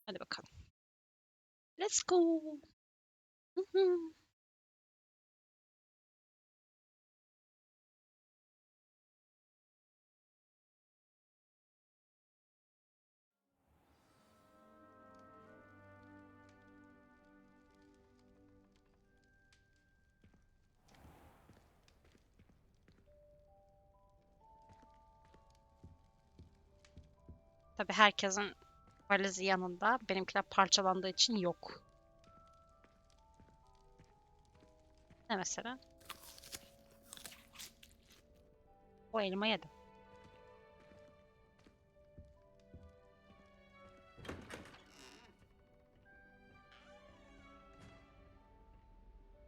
Hadi bakalım. Let's go. Hı hı. Tabii herkesin valizi yanında. Benimkiler parçalandığı için yok. Ne mesela? O elma yedim.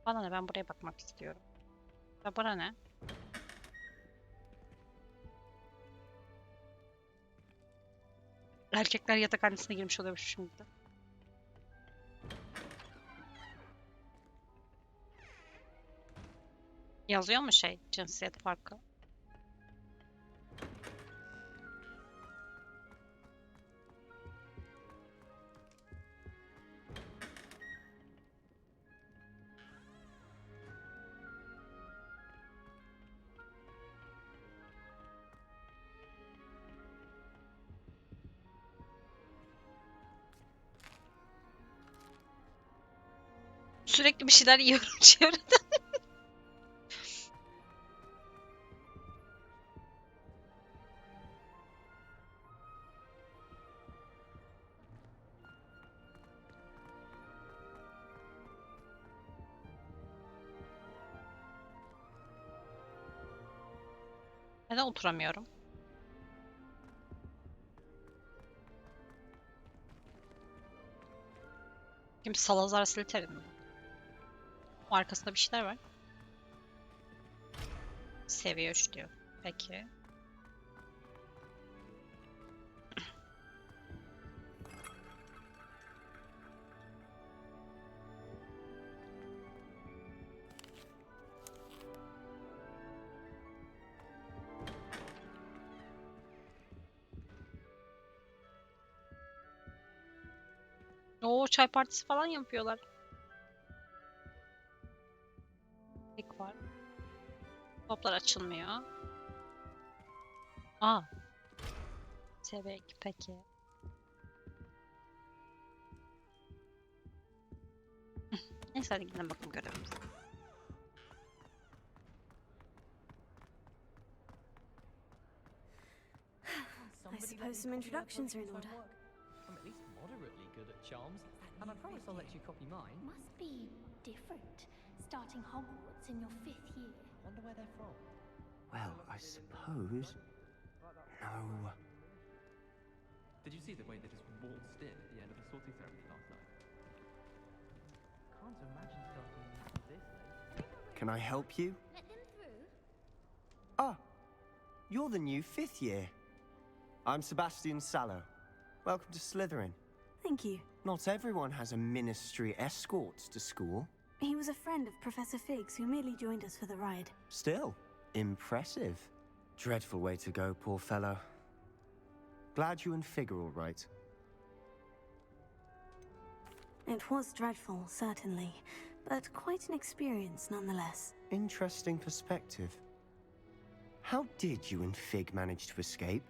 Bana ne? Ben buraya bakmak istiyorum. Ya bura ne? Erkekler yatakhanesine girmiş oluyormuş şimdi de. Yazıyor mu şey? Cinsiyet farkı. Sürekli bir şeyler yiyorum çevrede. Neden oturamıyorum? Kim Salazar Slytherin mi? O arkasında bir şeyler var. Seviye 3 diyor. Peki. Oo, çay partisi falan yapıyorlar. Tek var. Toplar açılmıyor. Aa. Seviye 2 peki. Neyse hadi gidelim bakalım görevimize. I suppose some introductions are in order. I'm at least moderately good at charms, and I promise I'll let you copy mine. Must be different, starting Hogwarts in your 5th year. Wonder where they're from. Well, I suppose. No. Did you see the way they just waltzed in at the end of the sorting ceremony last night? Can't imagine starting this late. Can I help you? Let them through. Ah, you're the new 5th year. I'm Sebastian Sallow. Welcome to Slytherin. Thank you. Not everyone has a ministry escort to school. He was a friend of Professor Fig's who merely joined us for the ride. Still, impressive. Dreadful way to go, poor fellow. Glad you and Fig are all right. It was dreadful, certainly, but quite an experience nonetheless. Interesting perspective. How did you and Fig manage to escape?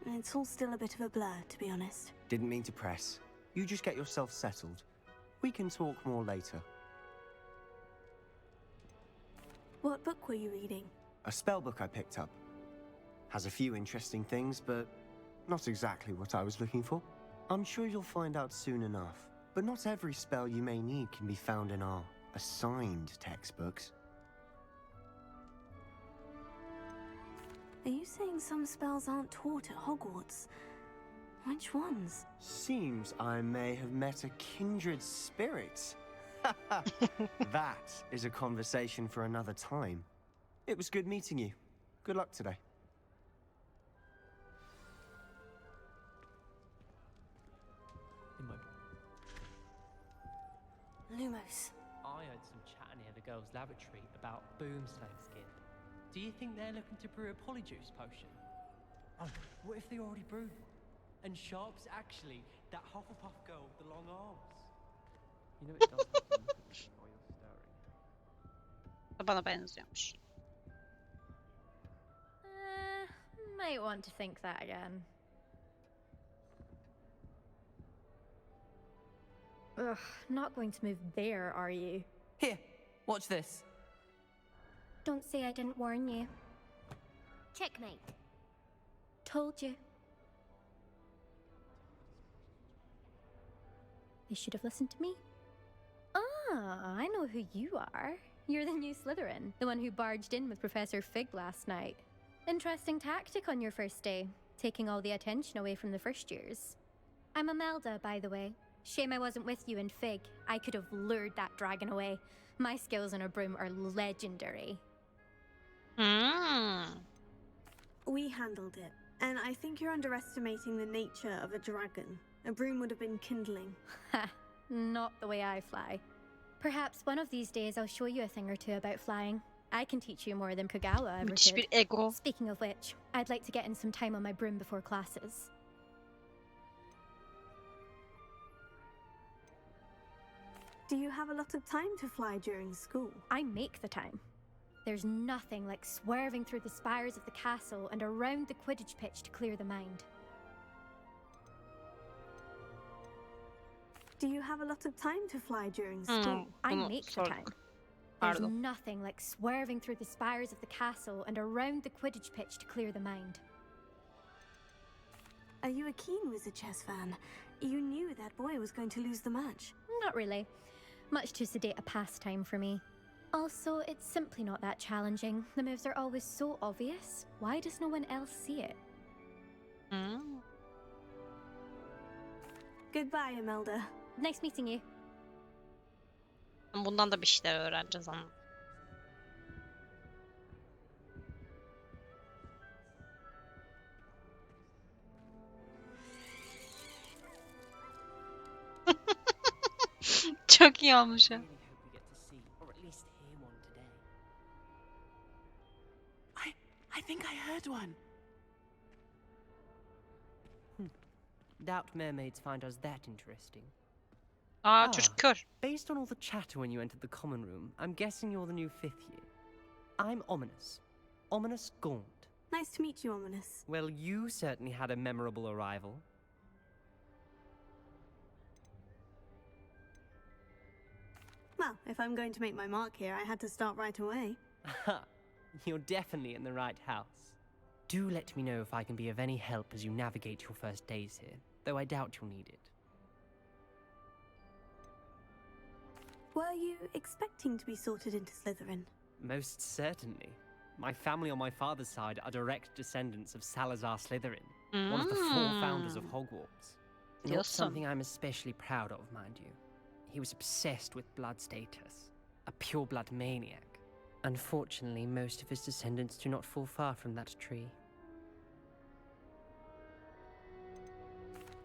It's all still a bit of a blur, to be honest. Didn't mean to press. You just get yourself settled. We can talk more later. What book were you reading? A spell book I picked up. Has a few interesting things, but not exactly what I was looking for. I'm sure you'll find out soon enough. But not every spell you may need can be found in our assigned textbooks. Are you saying some spells aren't taught at Hogwarts? Which ones? Seems I may have met a kindred spirit. That is a conversation for another time. It was good meeting you. Good luck today. In my Lumos. I heard some chatting near the girls' lavatory about boomslang skin. Do you think they're looking to brew a polyjuice potion? Oh, what if they already brewed one? And Sharp's actually that Hufflepuff girl with the long arms. You know it does have to look at me while you're stirring. Bana benziyormuş. Might want to think that again. Ugh, not going to move there, are you? Here, watch this. Don't say I didn't warn you. Checkmate. Told you. You should have listened to me. Ah, I know who you are. You're the new Slytherin, the one who barged in with Professor Fig last night. Interesting tactic on your first day, taking all the attention away from the first years. I'm Imelda, by the way. Shame I wasn't with you in Fig. I could have lured that dragon away. My skills on a broom are legendary. We handled it, and I think you're underestimating the nature of a dragon. A broom would have been kindling. Ha, not the way I fly. Perhaps one of these days I'll show you a thing or two about flying. I can teach you more than Kagawa ever Müthiş bir could. ego. Speaking of which, I'd like to get in some time on my broom before classes. Do you have a lot of time to fly during school? I make the time. There's nothing like swerving through the spires of the castle and around the Quidditch pitch to clear the mind. Do you have a lot of time to fly during school? I Bunu make the sorduk. time. There's Pardon. nothing like swerving through the spires of the castle and around the Quidditch pitch to clear the mind. Are you a keen Wizard chess fan? You knew that boy was going to lose the match. Not really. Much too sedate a pastime for me. Also, it's simply not that challenging. The moves are always so obvious. Why does no one else see it? Goodbye, Imelda. Nice meeting you. Bundan da bir şeyler öğreneceğiz ama. Çok iyi olmuş ya. I really hope we get to see, or at least hear one today. I think I heard one. Doubt mermaids find us that interesting. Aa çocuk kör. Based on all the chatter when you entered the common room, I'm guessing you're the new 5th year. I'm Ominous. Ominous Gaunt. Nice to meet you, Ominous. Well, you certainly had a memorable arrival. Well, if I'm going to make my mark here, I had to start right away. You're definitely in the right house. Do let me know if I can be of any help as you navigate your first days here, though I doubt you'll need it. Were you expecting to be sorted into Slytherin? Most certainly. My family on my father's side are direct descendants of Salazar Slytherin, one of the 4 founders of Hogwarts. Not Diyorsun. something I'm especially proud of, mind you. He was obsessed with blood status, a pure-blood maniac. Unfortunately, most of his descendants do not fall far from that tree.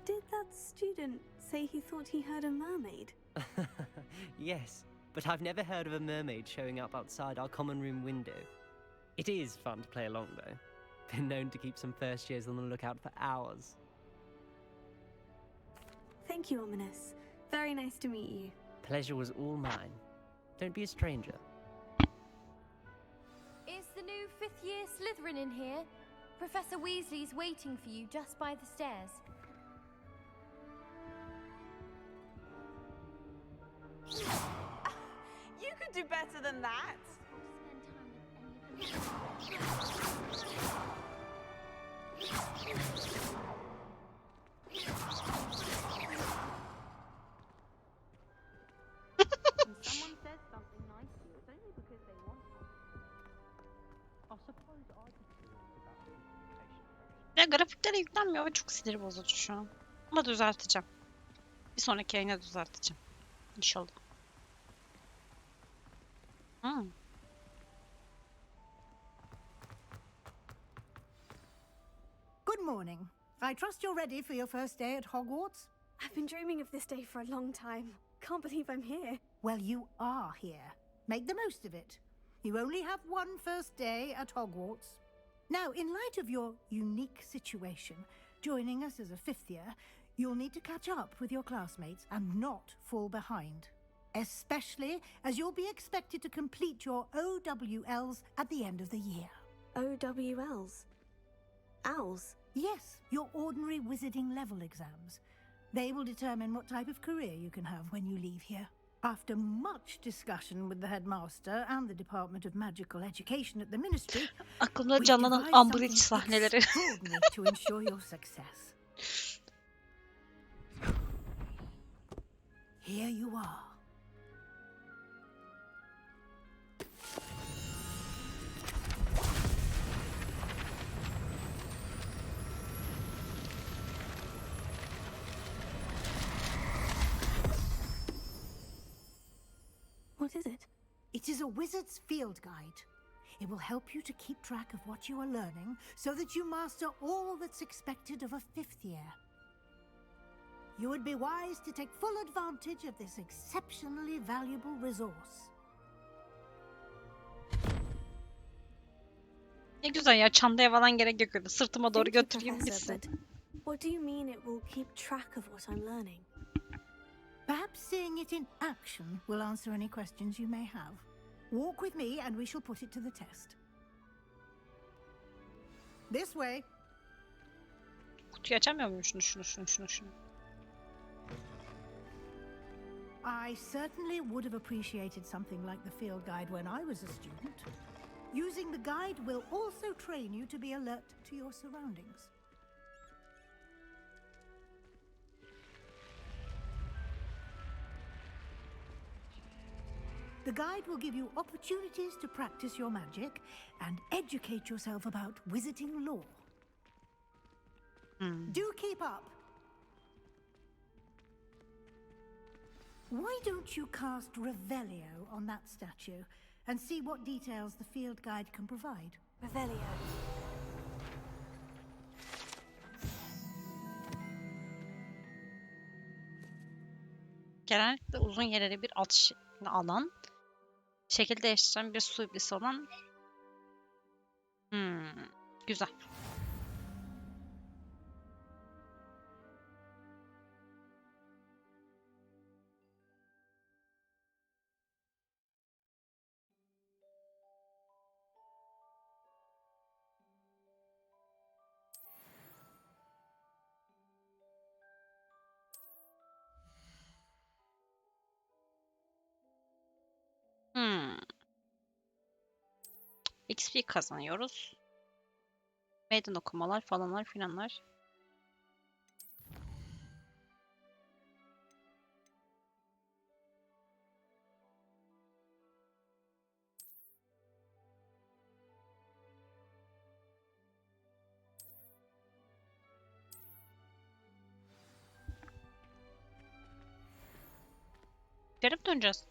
Did that student say he thought he heard a mermaid? Yes, but I've never heard of a mermaid showing up outside our common room window. It is fun to play along, though. Been known to keep some first years on the lookout for hours. Thank you, Ominous. Very nice to meet you. Pleasure was all mine. Don't be a stranger. Is the new 5th year Slytherin in here? Professor Weasley's waiting for you just by the stairs. You could do better than that. When someone says something nice to you, it's only because they want to. Ya grafiklere yüklenmiyor ve çok sinir bozucu şu an. Ama düzelteceğim. Bir sonraki yayına düzelteceğim. İnşallah. Good morning. I trust you're ready for your first day at Hogwarts? I've been dreaming of this day for a long time. Can't believe I'm here. Well, you are here. Make the most of it. You only have one first day at Hogwarts. Now, in light of your unique situation, joining us as a 5th year, You'll need to catch up with your classmates and not fall behind, especially as you'll be expected to complete your OWLs at the end of the year. OWLs? Owls? Yes, your ordinary wizarding level exams. They will determine what type of career you can have when you leave here. After much discussion with the headmaster and the Department of Magical Education at the Ministry, Aklımda we've canlanan devised Umbridge something sahneleri. extraordinary to ensure your success. Here you are. What is it? It is a wizard's field guide. It will help you to keep track of what you are learning so that you master all that's expected of a 5th year. You would be wise to take full advantage of this exceptionally valuable resource. Ne güzel ya, çantaya falan gerek yok öyle. Sırtıma doğru Thank you, götüreyim Professor, gitsin. but what do you mean it will keep track of what I'm learning? Perhaps seeing it in action will answer any questions you may have. Walk with me and we shall put it to the test. This way. Kutuyu açamıyor muyum? Şunu. I certainly would have appreciated something like the field guide when I was a student. Using the guide will also train you to be alert to your surroundings. The guide will give you opportunities to practice your magic and educate yourself about wizarding lore. Do keep up. Why don't you cast Revelio on that statue and see what details the field guide can provide? Revelio. Genellikle uzun yerleri bir alt şeklinde alan, şekil değiştiren bir su iblisi olan. Güzel. XP kazanıyoruz. Meydan okumalar falanlar filanlar. Geri mi döneceğiz?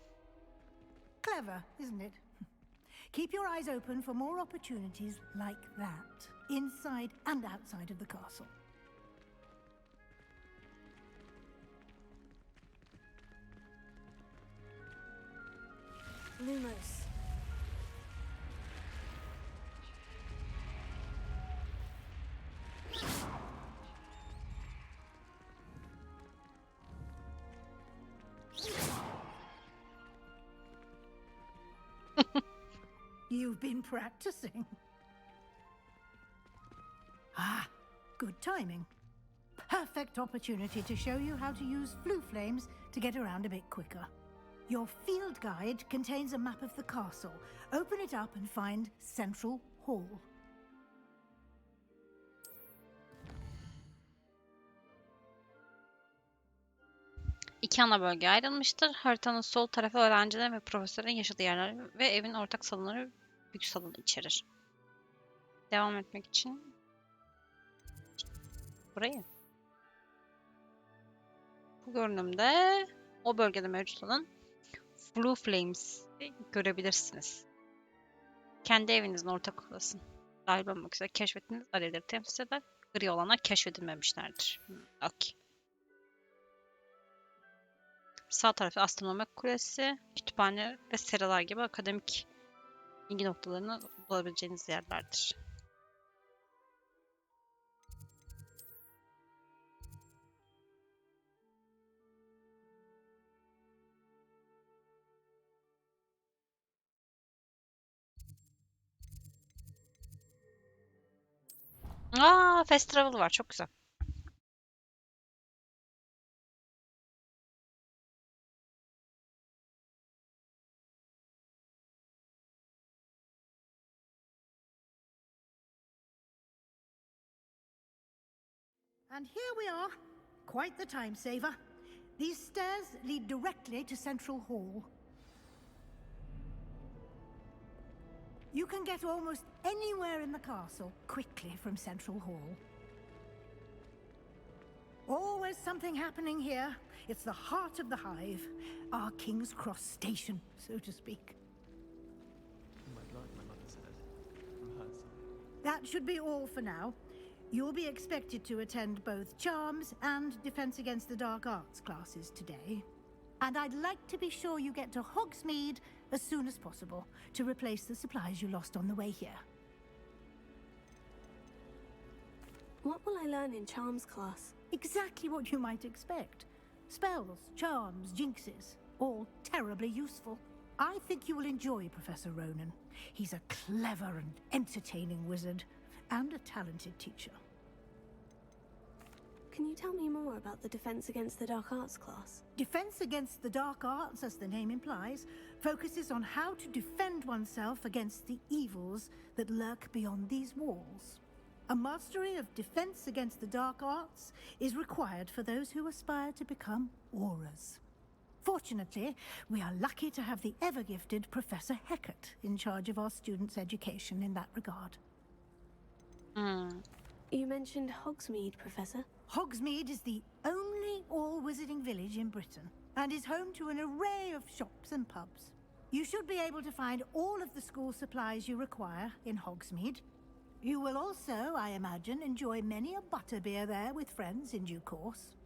Clever, isn't it? Keep your eyes open for more opportunities like that, inside and outside of the castle. Lumos. You've been practicing. Ah, good timing. Perfect opportunity to show you how to use flue flames to get around a bit quicker. Your field guide contains a map of the castle. Open it up and find Central Hall. İki ana bölgeye ayrılmıştır. Haritanın sol tarafı öğrencilerin ve profesörlerin yaşadığı yerler ve evin ortak salonları büyük salonu içerir. Devam etmek için burayı. Bu görünümde o bölgede mevcut olan Blue Flames görebilirsiniz. Kendi evinizin ortak odasını dahil olmak üzere keşfettiğiniz alevleri temsil eder. Gri olanlar keşfedilmemişlerdir. Okay. Sağ tarafta astronomi kulesi, kütüphane ve seralar gibi akademik ilgi noktalarını bulabileceğiniz yerlerdir. Aa, fast travel var. Çok güzel. And here we are. Quite the time saver. These stairs lead directly to Central Hall. You can get almost anywhere in the castle quickly from Central Hall. Always something happening here. It's the heart of the hive, our King's Cross station, so to speak. Like my mother said, from her side. That should be all for now. You'll be expected to attend both Charms and Defense Against the Dark Arts classes today. And I'd like to be sure you get to Hogsmeade as soon as possible to replace the supplies you lost on the way here. What will I learn in Charms class? Exactly what you might expect. Spells, charms, jinxes, all terribly useful. I think you will enjoy Professor Ronan. He's a clever and entertaining wizard, and a talented teacher. Can you tell me more about the Defense Against the Dark Arts class? Defense Against the Dark Arts, as the name implies, focuses on how to defend oneself against the evils that lurk beyond these walls. A mastery of Defense Against the Dark Arts is required for those who aspire to become auras. Fortunately, we are lucky to have the ever-gifted Professor Hecat in charge of our students' education in that regard. You mentioned Hogsmeade, Professor. Hogsmeade is the only all-wizarding village in Britain and is home to an array of shops and pubs. You should be able to find all of the school supplies you require in Hogsmeade. You will also, I imagine, enjoy many a butterbeer there with friends in due course.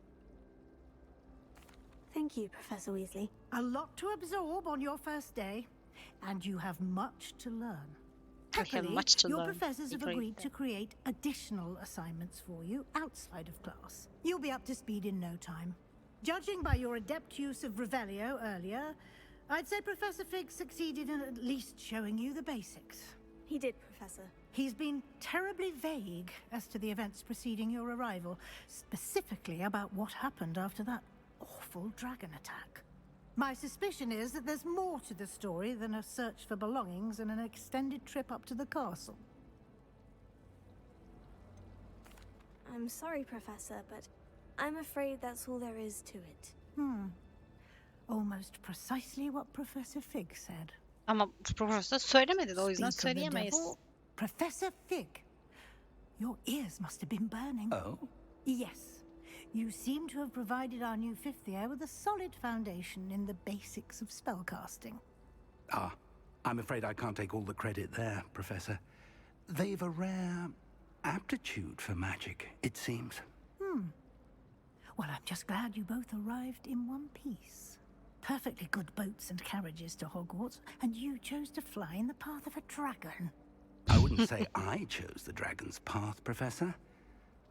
Thank you, Professor Weasley. A lot to absorb on your first day, and you have much to learn. Happily, your professors have agreed to create additional assignments for you outside of class. You'll be up to speed in no time. Judging by your adept use of Revelio earlier, I'd say Professor Fig succeeded in at least showing you the basics. He did, Professor. He's been terribly vague as to the events preceding your arrival, specifically about what happened after that awful dragon attack. My suspicion is that there's more to the story than a search for belongings and an extended trip up to the castle. I'm sorry, Professor, but I'm afraid that's all there is to it. Almost precisely what Professor Fig said. Ama profesör söylemedi de o yüzden Speak of the söyleyemeyiz. devil, Professor Fig, your ears must have been burning. Oh? Yes. You seem to have provided our new fifth year with a solid foundation in the basics of spellcasting. Ah, I'm afraid I can't take all the credit there, Professor. They've a rare aptitude for magic, it seems. Well, I'm just glad you both arrived in one piece. Perfectly good boats and carriages to Hogwarts, and you chose to fly in the path of a dragon. I wouldn't say I chose the dragon's path, Professor.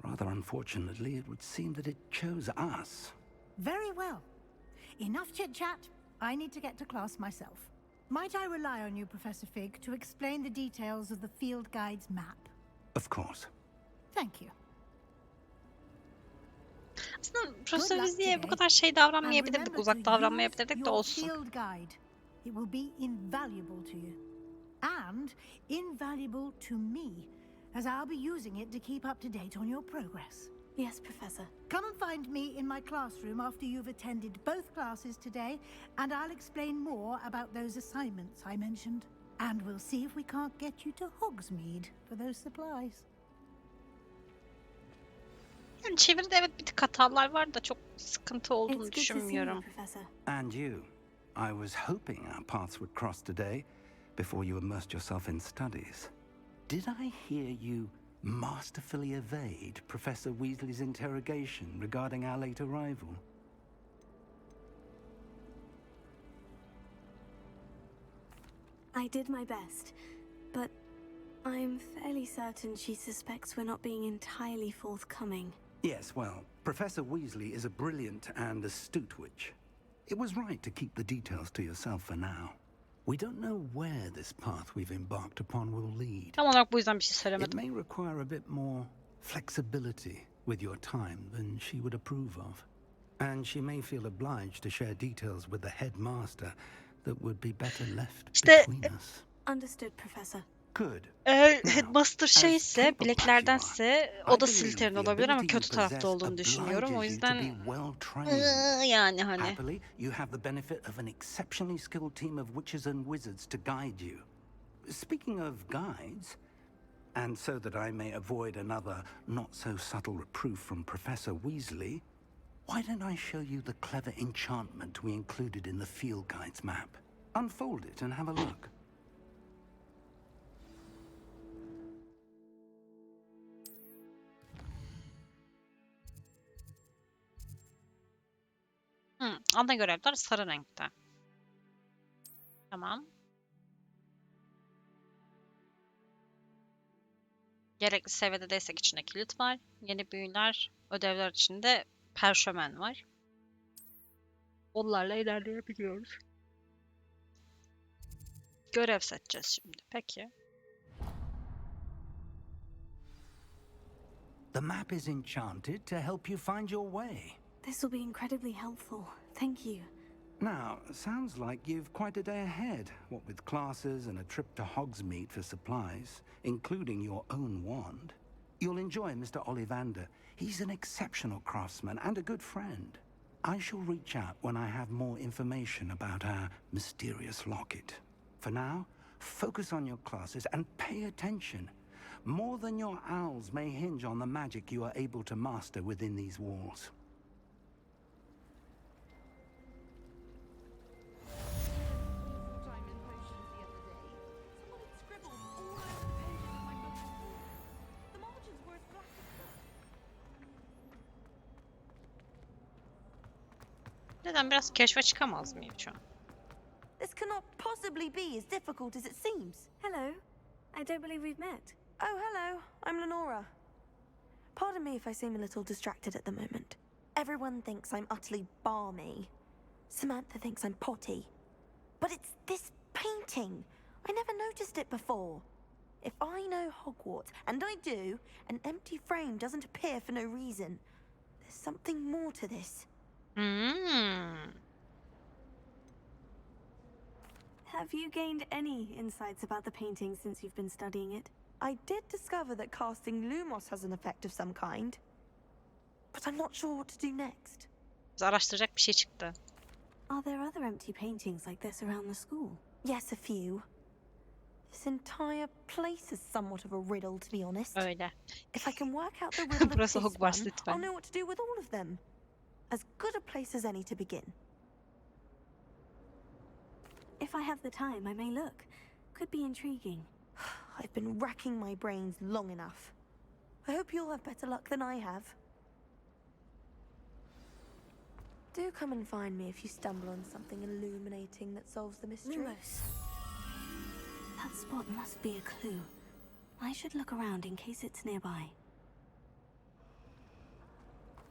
Rather unfortunately, it would seem that it chose us. Very well. Enough chit-chat. I need to get to class myself. Might I rely on you, Professor Fig, to explain the details of the field guide's map? Of course. Thank you. Aslında Profesör Weasley'e bu kadar şey davranmayabilirdik, uzak davranmayabilirdik de olsun. Field guide. It will be invaluable to you. And invaluable to me, as I'll be using it to keep up to date on your progress. Yes, Professor. Come and find me in my classroom after you've attended both classes today, and I'll explain more about those assignments I mentioned. And we'll see if we can't get you to Hogsmeade for those supplies. Yani çeviride evet bir tık hatalar var da çok sıkıntı olduğunu It's good to see you, düşünmüyorum. Professor. And you. I was hoping our paths would cross today before you immersed yourself in studies. Did I hear you masterfully evade Professor Weasley's interrogation regarding our late arrival? I did my best, but I'm fairly certain she suspects we're not being entirely forthcoming. Yes, well, Professor Weasley is a brilliant and astute witch. It was right to keep the details to yourself for now. We don't know where this path we've embarked upon will lead. Tam olarak bu yüzden bir şey It söylemedim. may require a bit more flexibility with your time than she would approve of. And she may feel obliged to share details with the headmaster that would be better left İşte between us. Understood, Professor. Good. eğer Now, headmaster as şeyse, capable as you bileklerdense are, o I da believe Slytherin the olabilir ama ability you kötü tarafta possess olduğunu düşünüyorum. O obliges you to yüzden be well trained. yani hani. Happily, you have the benefit of an exceptionally skilled team of witches and wizards to guide you. Speaking of guides, and so that I may avoid another not-so-subtle reproof from Professor Weasley, why don't I show you the clever enchantment we included in the field guide's map? Unfold it and have a look. Ana görevler sarı renkte. Tamam. Gerekli seviyede destek içinde kilit var. Yeni büyüler, ödevler içinde perşömen var. Onlarla ilerleyebiliyoruz. Görev seçeceğiz şimdi. Peki. The map is enchanted to help you find your way. This will be incredibly helpful. Thank you. Now, sounds like you've quite a day ahead, what with classes and a trip to Hogsmeade for supplies, including your own wand. You'll enjoy Mr. Ollivander. He's an exceptional craftsman and a good friend. I shall reach out when I have more information about our mysterious locket. For now, focus on your classes and pay attention. More than your owls may hinge on the magic you are able to master within these walls. Neden biraz keşfe çıkamaz mıyım şu an? This cannot possibly be as difficult as it seems. Hello. I don't believe we've met. Oh, hello. I'm Lenora. Pardon me if I seem a little distracted at the moment. Everyone thinks I'm utterly balmy. Samantha thinks I'm potty. But it's this painting. I never noticed it before. If I know Hogwarts, and I do, an empty frame doesn't appear for no reason. There's something more to this. Have you gained any insights about the painting since you've been studying it? I did discover that casting Lumos has an effect of some kind. But I'm not sure what to do next. Biz araştıracak bir şey çıktı. Are there other empty paintings like this around the school? Yes, a few. This entire place is somewhat of a riddle, to be honest. Öyle. If I can work out the riddle of Burası this Hogwarts one, lütfen. I'll know what to do with all of them. As good a place as any to begin. If I have the time, I may look. Could be intriguing. I've been racking my brains long enough. I hope you'll have better luck than I have. Do come and find me if you stumble on something illuminating that solves the mystery. Lumos. That spot must be a clue. I should look around in case it's nearby.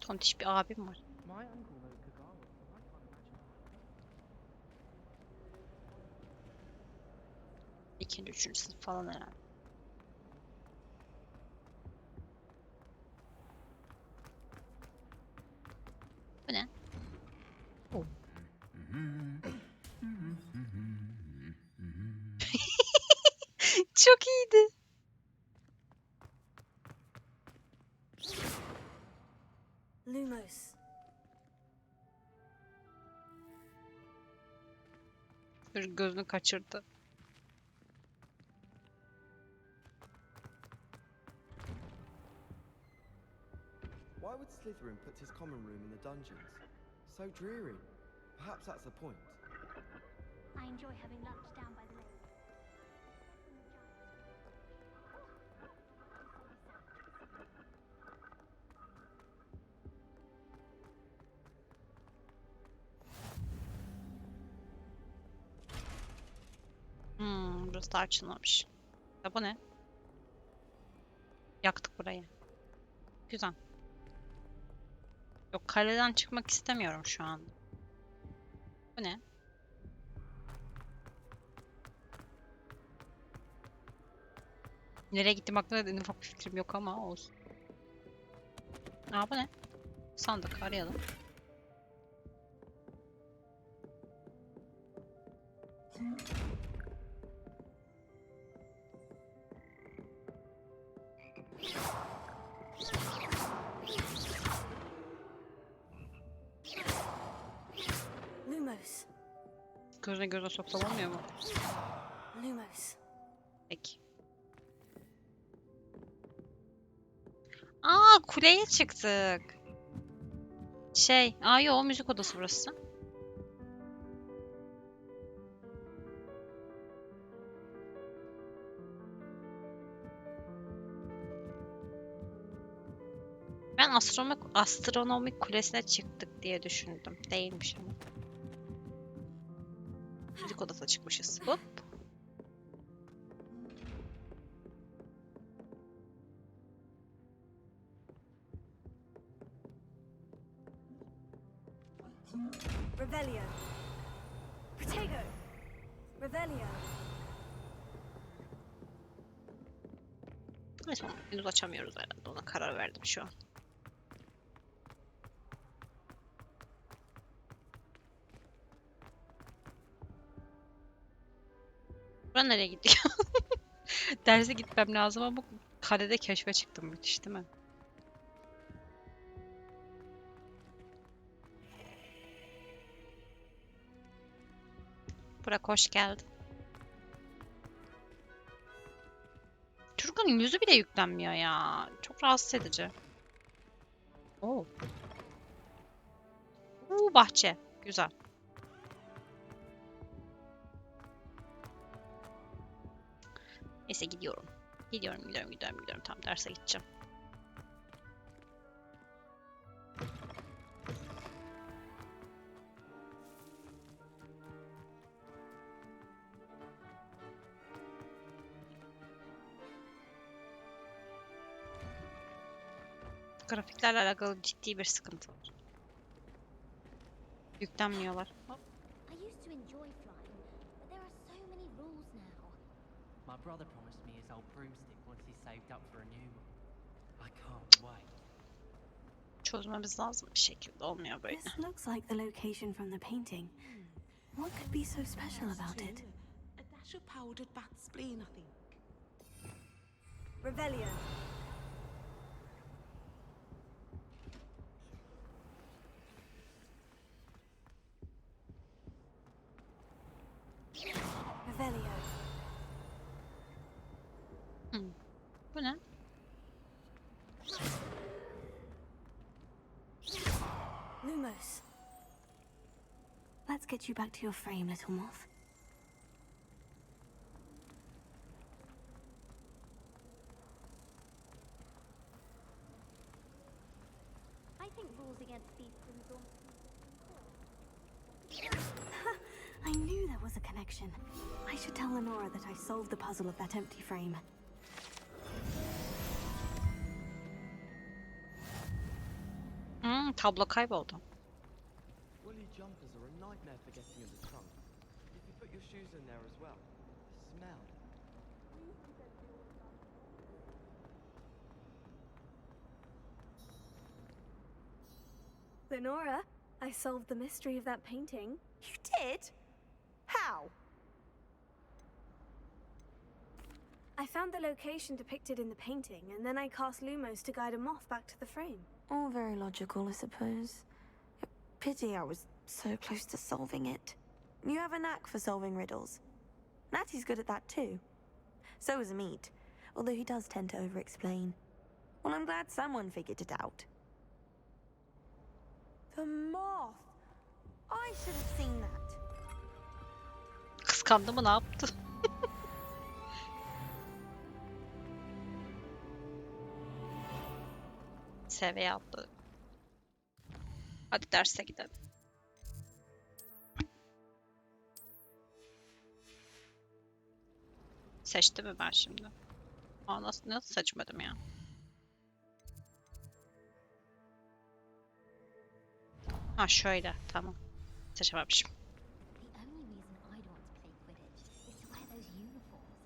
Tontiş bir abim var. My uncle knows Kagara, so I can't imagine. İkinci, üçüncü sınıf falan herhalde. Bu ne? Oh. Çok iyiydi. Lumos. Gözünü kaçırdı. Why would Slytherin put his common room in the dungeons? So dreary. Perhaps that's the point. I enjoy having lunch down by the lake. Burası da açılmamış. Ya bu ne? Yaktık burayı. Güzel. Yok, kaleden çıkmak istemiyorum şu an. Bu ne? Nereye gittim hakkında en ufak bir fikrim yok ama olsun. Aa bu ne? Sandık arayalım. Lumos. Gözüne göze soksam olmuyor mu? Lumos. Peki. Aa kuleye çıktık. Yo müzik odası burası. Ben astronomik kulesine çıktık diye düşündüm. Değilmiş ama. Müzik odasına çıkmışız. Hop. Revelio. Protego. Revelio. Evet, henüz açamıyoruz herhalde. Ona karar verdim şu an. Bura nereye gidiyor? Derse gitmem lazım ama kalede keşfe çıktım. Müthiş değil mi? Burak hoş geldin. Çocukların yüzü bile yüklenmiyor ya. Çok rahatsız edici. Oo. Bahçe. Güzel. Neyse gidiyorum. Gidiyorum. Tam derse gideceğim. Grafiklerle alakalı ciddi bir sıkıntı var. Yüklenmiyorlar. Hop. I used to enjoy flying, but there are so many rules now. My brother promised me his old broomstick once he's saved up for a new one. I can't wait. Çözmemiz lazım bir şekilde. Olmuyor böyle. This looks like the location from the painting. What could be so special about it? A dash of powdered bat spleen, I think. Revelio. Revelio. Bu ne? Lumos. Let's get you back to your frame, little moth. I think rules against fiefdoms or I knew there was a connection. I should tell Lenora that I solved the puzzle of that empty frame. Tablo kayboldu. Woolly jumpers are a nightmare for getting in the trunk. If you put your shoes in there as well, the smell. Lenora, I solved the mystery of that painting. You did? How? I found the location depicted in the painting, and then I cast Lumos to guide a moth back to the frame. All very logical, I suppose. Pity I was so close to solving it. You have a knack for solving riddles. Natty's good at that too. So is Amit, although he does tend to over-explain. Well, I'm glad someone figured it out. The moth! I should have seen that. Kıskandı mı ne yaptı? Seviye atladık. Hadi derse gidelim. Seçti mi ben şimdi? Aa, nasıl seçmedim ya? Ha şöyle tamam. Seçememişim. the only reason I'd want to play Quidditch is to wear those uniforms.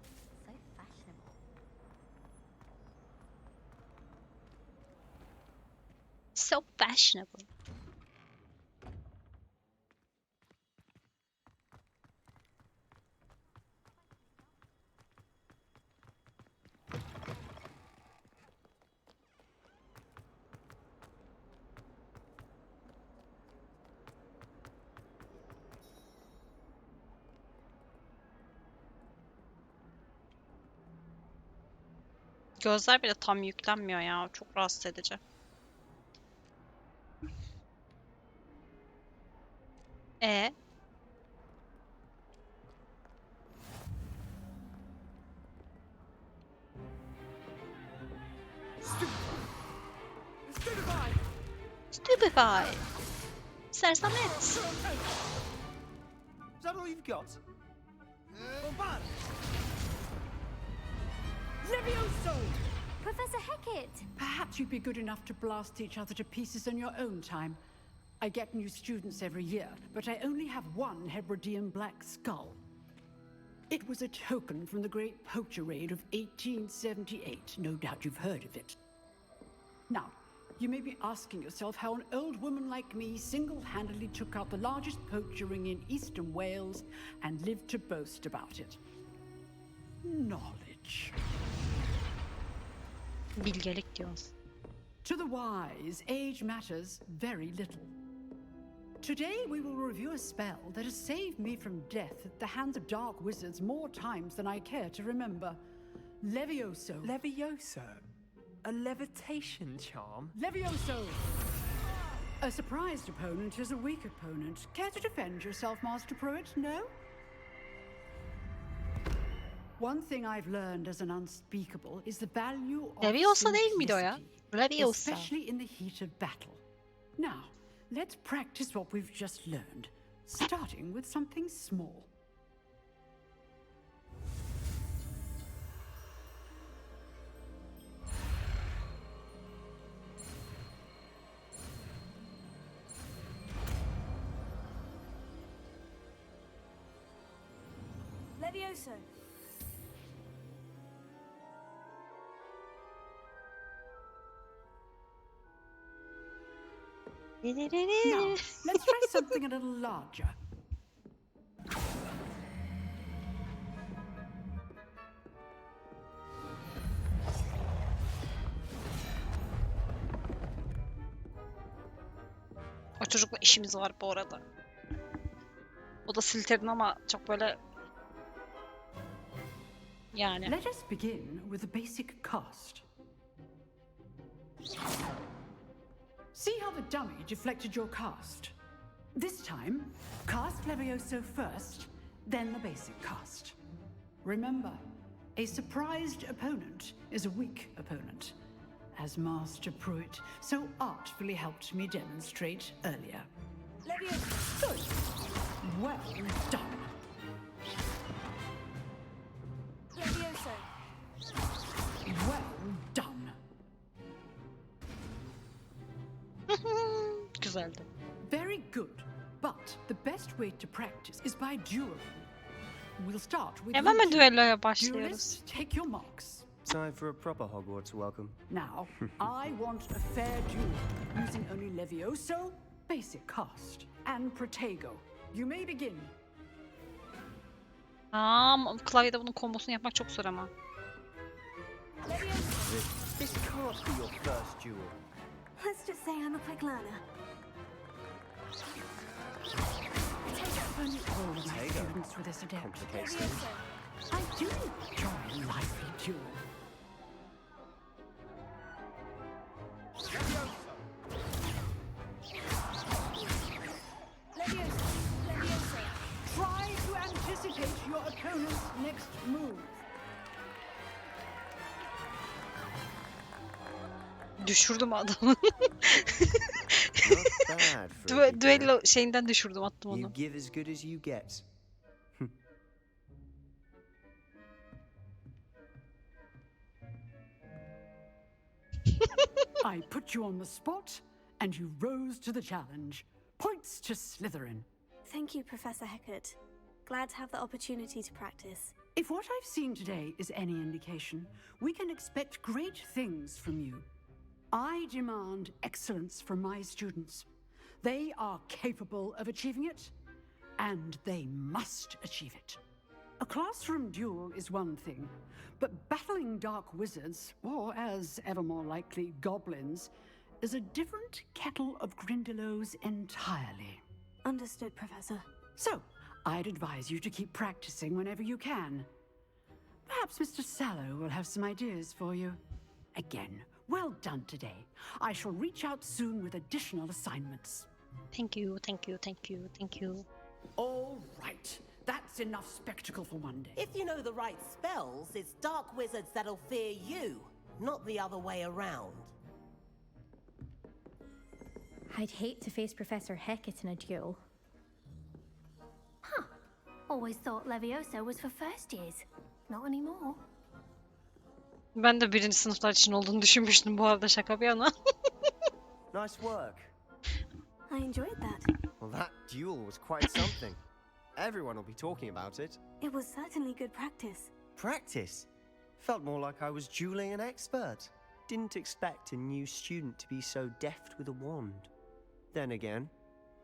So fashionable. So fashionable. Gözler bile tam yüklenmiyor ya. Çok rahatsız edici. Stupefy. Sersamet. Is that all you've got? Levioso! Professor Hecat! Perhaps you'd be good enough to blast each other to pieces in your own time. I get new students every year, but I only have one Hebridean black skull. It was a token from the Great Poacher Raid of 1878. No doubt you've heard of it. Now, you may be asking yourself how an old woman like me single-handedly took out the largest poacher ring in eastern Wales and lived to boast about it. Knowledge. Bilgelik diyoruz. To the wise, age matters very little. Today we will review a spell that has saved me from death at the hands of dark wizards more times than I care to remember. Levioso. Levioso? A levitation charm? Levioso! A surprised opponent is a weak opponent. Care to defend yourself, Master Pruitt? No? One thing I've learned as an unspeakable is the value of Leviosa değil miydi o ya? simplicity, Leviosa. especially in the heat of battle. Now, let's practice what we've just learned, starting with something small. Levioso. Now, let's try something a little larger. O çocukla işimiz var bu arada. O da Slytherin ama çok böyle... Yani. Let us begin with the basic cast. See how the dummy deflected your cast? This time, cast Levioso first, then the basic cast. Remember, a surprised opponent is a weak opponent, as Master Pruitt so artfully helped me demonstrate earlier. Levioso. Good. Well done. Levioso. Well done. Güzeldi. Very good. But the best way to practice is by dueling. We'll start with Hemen mi Lucia. düelloya başlıyoruz? Duelists, take your marks. Time for a proper Hogwarts welcome. Now, I want a fair duel, using only Levioso, basic cast, and Protego. You may begin. Klavyede bunun kombosunu yapmak çok zor ama. This can't be your first duel. Let's just say I'm a quick learner. Only all of my students with this adept. Complicates things. I do enjoy a lively duel. Try to anticipate your opponent's next move. Düşürdüm adamı. Not bad for a beginner. Düello şeyinden düşürdüm, attım onu. You give as good as you get. I put you on the spot, and you rose to the challenge. Points to Slytherin. Thank you, Professor Hecat. Glad to have the opportunity to practice. If what I've seen today is any indication, we can expect great things from you. I demand excellence from my students. They are capable of achieving it, and they must achieve it. A classroom duel is one thing, but battling dark wizards, or as ever more likely, goblins, is a different kettle of grindylows entirely. Understood, Professor. So, I'd advise you to keep practicing whenever you can. Perhaps Mr. Sallow will have some ideas for you. Again, well done today. I shall reach out soon with additional assignments. Thank you, thank you, thank you, thank you. All right. That's enough spectacle for one day. If you know the right spells, it's dark wizards that'll fear you, not the other way around. I'd hate to face Professor Hecat in a duel. Huh. Always thought Leviosa was for first years. Not anymore. Ben de birinci sınıflar için olduğunu düşünmüştüm bu arada, şaka bir yana. Nice work. I enjoyed that. Well, that duel was quite something. Everyone will be talking about it. It was certainly good practice. Practice? Felt more like I was dueling an expert. Didn't expect a new student to be so deft with a wand. Then again,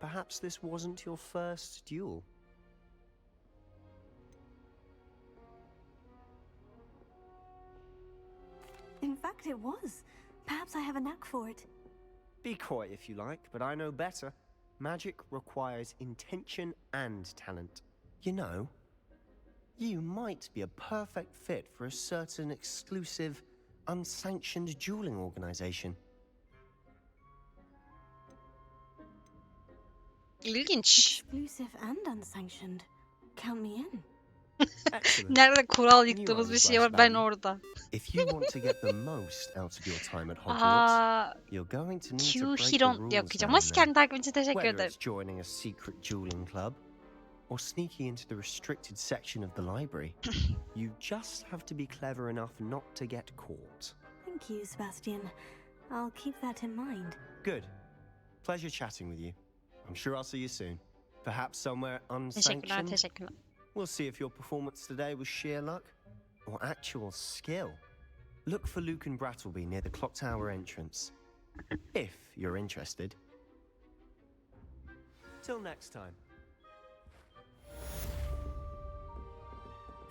perhaps this wasn't your first duel. In fact, it was. Perhaps I have a knack for it. Be coy if you like, but I know better. Magic requires intention and talent. You know, you might be a perfect fit for a certain exclusive, unsanctioned dueling organization. İlginç. Exclusive and unsanctioned. Count me in. Nerede kural yıktığımız bir şey var, ben orada. If you want to get the most out of your time at Hogwarts, you're going to need to break the rules yakacağım. now Hoş and geldin, then. takip için teşekkür Whether ederim. it's joining a secret dueling club or sneaking into the restricted section of the library, you just have to be clever enough not to get caught. Thank you, Sebastian. I'll keep that in mind. Good. Pleasure chatting with you. I'm sure I'll see you soon. Perhaps somewhere Teşekkürler, unsanctioned. teşekkürler. We'll see if your performance today was sheer luck or actual skill. Look for Luke and Brattleby near the clock tower entrance, if you're interested. Till next time.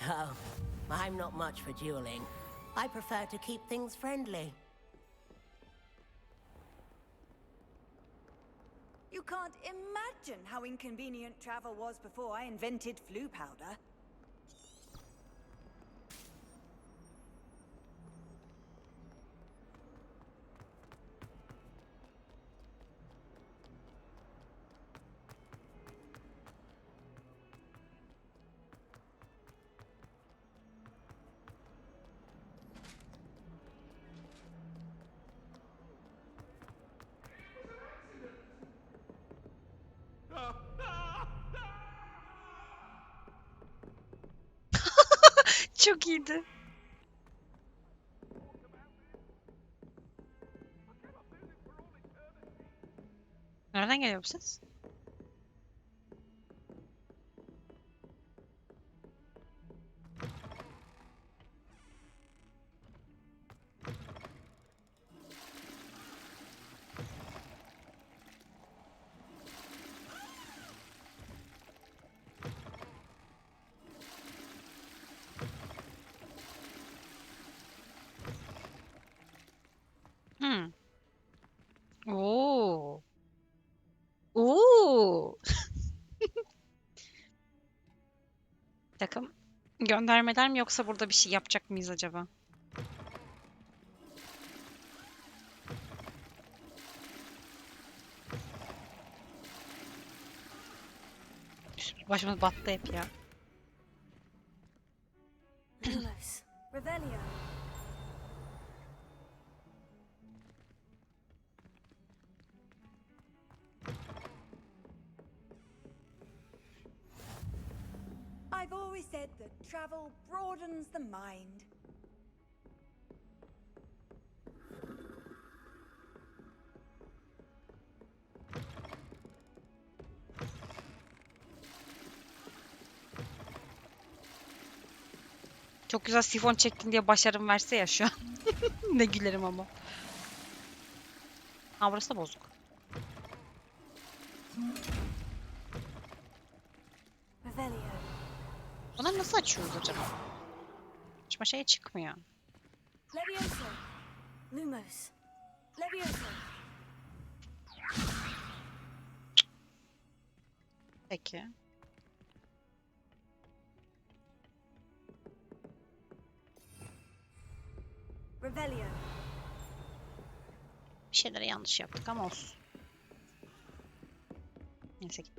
Oh, I'm not much for dueling. I prefer to keep things friendly. You can't imagine how inconvenient travel was before I invented flu powder. Çok iyiydi. Nereden geliyor bu ses? Oo. Oo. Bir takım göndermeler mi, yoksa burada bir şey yapacak mıyız acaba? Başımız battı hep ya. Lumos, Revelio. I've always said that travel broadens the mind. Çok güzel sifon çektin diye başarım verse ya şu an. Ne gülerim ama. Ha, burası da bozuk. Revelio. Bunları nasıl açıyoruz acaba? Açma şey çıkmıyor. Levioso. Lumos. Levioso. Peki. Revelio. Bir şeyleri yanlış yaptık ama olsun. Neyse ki.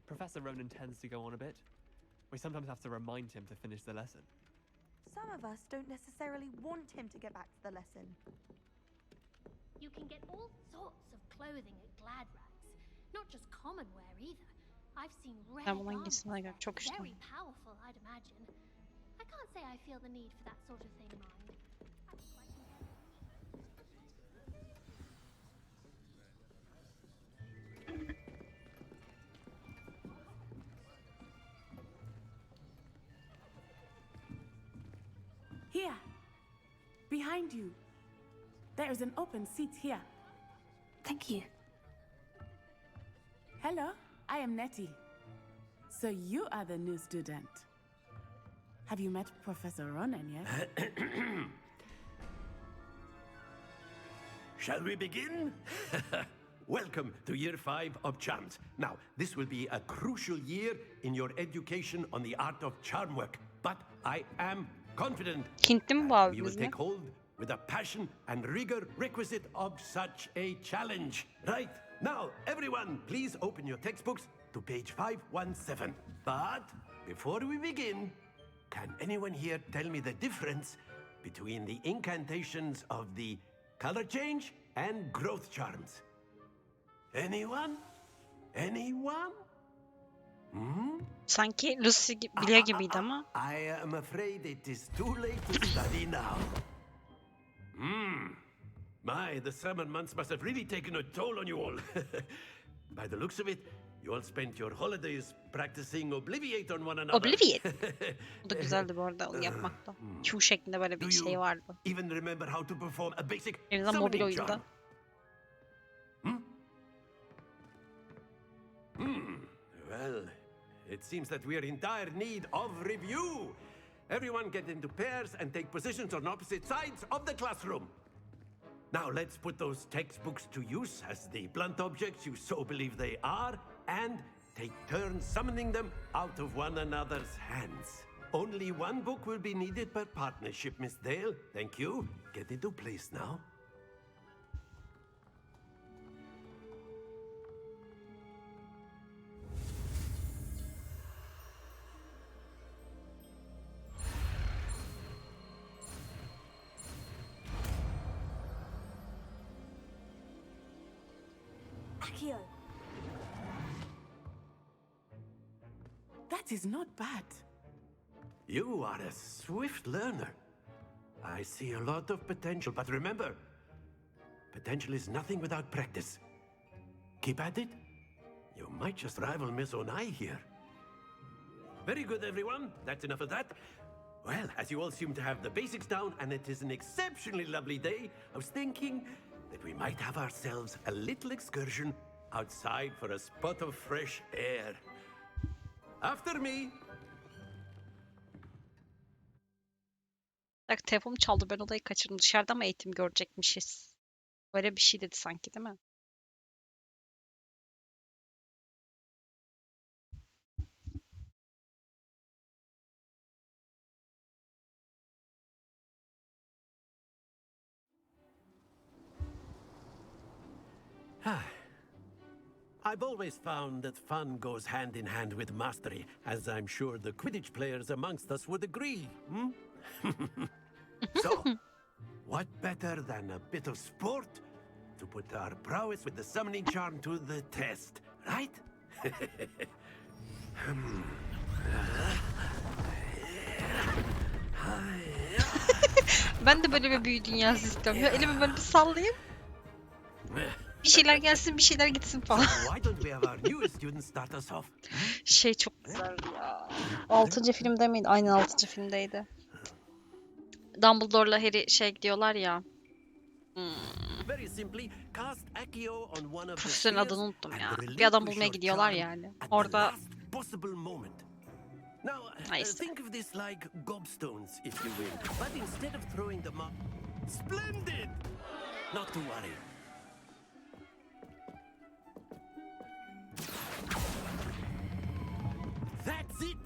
Professor Ronan tends to go on a bit. We sometimes have to remind him to finish the lesson. Some of us don't necessarily want him to get back to the lesson. You can get all sorts of clothing at Glad Rags, not just common wear either. I've seen rare Ben bunun garments hangisine göre there, çok işte. very powerful, I'd imagine. I can't say I feel the need for that sort of thing, mind. Here, behind you. There is an open seat here. Thank you. Hello, I am Nettie. So you are the new student. Have you met Professor Ronan yet? Shall we begin? Welcome to Year 5 of Charms. Now, this will be a crucial year in your education on the art of charm work. But I am confident Hintli mi bu that you will abimiz ne? take hold with a passion and rigor requisite of such a challenge. Right, now, everyone, please open your textbooks to page 517. But before we begin, can anyone here tell me the difference between the incantations of the color change and growth charms? Anyone? Anyone? Hmm? Sanki Lucy biliyor gibiydi ama. I am afraid it is too late to study now. My, the summer months must have really taken a toll on you all. By the looks of it, you all spent your holidays practicing Obliviate on one another. Obliviate. Bu da güzeldi bu arada onu yapmakta. Q şeklinde böyle bir şey vardı. Even remember how to perform a basic En azından mobil summoning oyunda. charm? Well, it seems that we are in dire need of review. Everyone get into pairs and take positions on opposite sides of the classroom. Now let's put those textbooks to use as the blunt objects you so believe they are, and take turns summoning them out of one another's hands. Only one book will be needed per partnership, Miss Dale. Thank you. Get into place now. Accio. That is not bad. You are a swift learner. I see a lot of potential, but remember, potential is nothing without practice. Keep at it. You might just rival Miss Onai here. Very good, everyone. That's enough of that. Well, as you all seem to have the basics down, and it is an exceptionally lovely day, I was thinking that we might have ourselves a little excursion outside for a spot of fresh air. After me. Bak telefonum çaldı, ben odayı kaçırdım. Dışarıda mı eğitim görecekmişiz? Böyle bir şey dedi sanki, değil mi? I've always found that fun goes hand in hand with mastery, as I'm sure the Quidditch players amongst us would agree. So, what better than a bit of sport to put our prowess with the summoning charm to the test, right? Ben de böyle bir büyü dünyası istiyorum. Ya elimi böyle bir sallayayım. Bir şeyler gelsin, bir şeyler gitsin falan. Why don't we have our new students start us off? Şey çok güzel ya. 6. filmde miydi? Aynen 6. filmdeydi. Dumbledore'la Harry şey gidiyorlar ya. Very simply, cast Accio on one of the Profesörün spheres adını unuttum and ya. Bir relinquish adam bulmaya your gidiyorlar charm yani. at the Orada last possible moment. Now, Neyse. think of this like gobstones, if you will. But instead of throwing them up, splendid! Not to worry. That's it!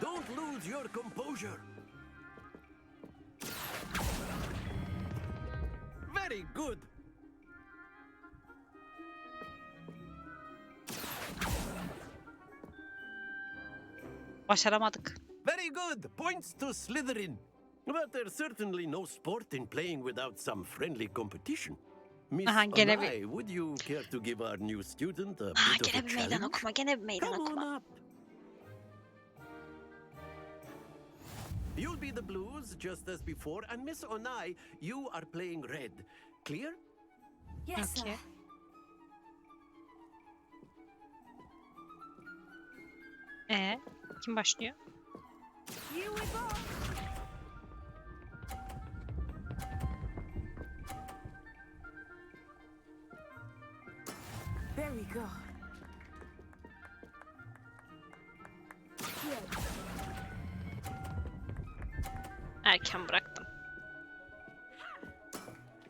Don't lose your composure. Very good. başaramadık. Very good. Points to Slytherin. But there's certainly no sport in playing without some friendly competition. Miss Aha, gene bir... Onai, would you care to give our new student a Aa, bit of a gene bir meydan challenge? okuma, gene bir meydan Come on okuma. up. You'll be the blues just as before, and Miss Onai, you are playing red. Clear? Yes, Okay. sir. Kim başlıyor? Here we go. There we go. Erken bıraktım.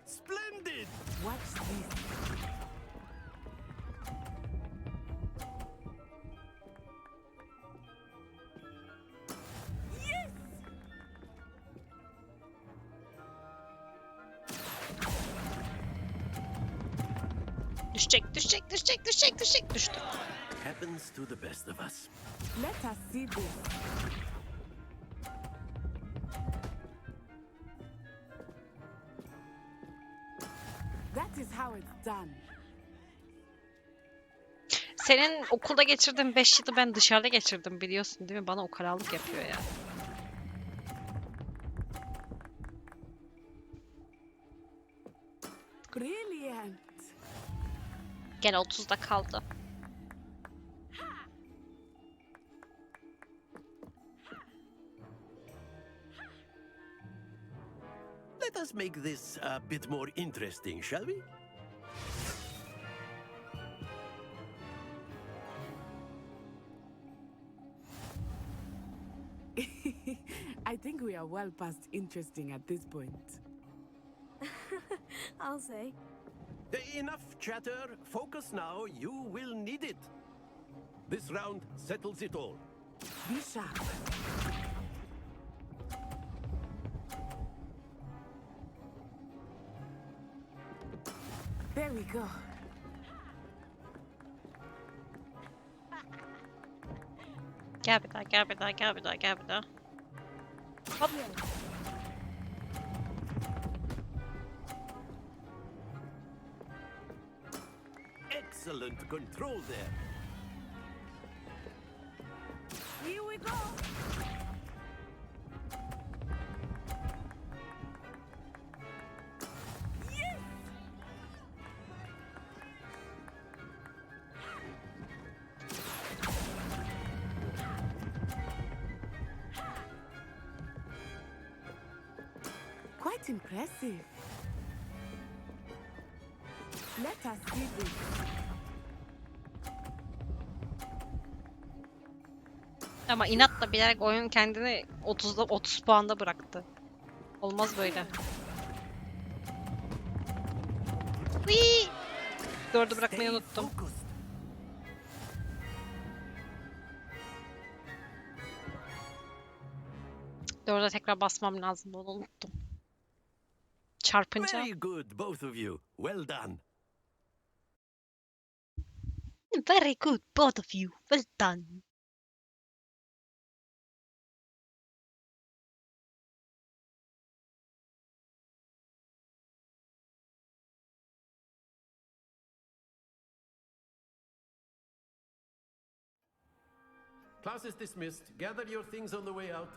Splendid! Watch this. Düşecek. Düştü. Happens to the best of us. Let us see this. That is how it's done. Senin okulda geçirdiğin 5 yılı ben dışarıda geçirdim biliyorsun değil mi? Bana ukalalık yapıyor ya. Brilliant. Gene 30'da kaldı. Let us make this a bit more interesting, shall we? I think we are well past interesting at this point. I'll say. Enough chatter. Focus now. You will need it. This round settles it all. Be sharp. There we go. Gel bir daha. Hop. Excellent control there. Here we go. Quite impressive. Let us see this. Ama inatla bilerek oyun kendini 30 puanda bıraktı. Olmaz böyle. Whee! 4'ü bırakmayı unuttum. Dörde tekrar basmam lazım. Onu unuttum. Çarpınca. Very good, both of you. Well done. Very good, both of you. Well done. Class is dismissed. Gather your things on the way out.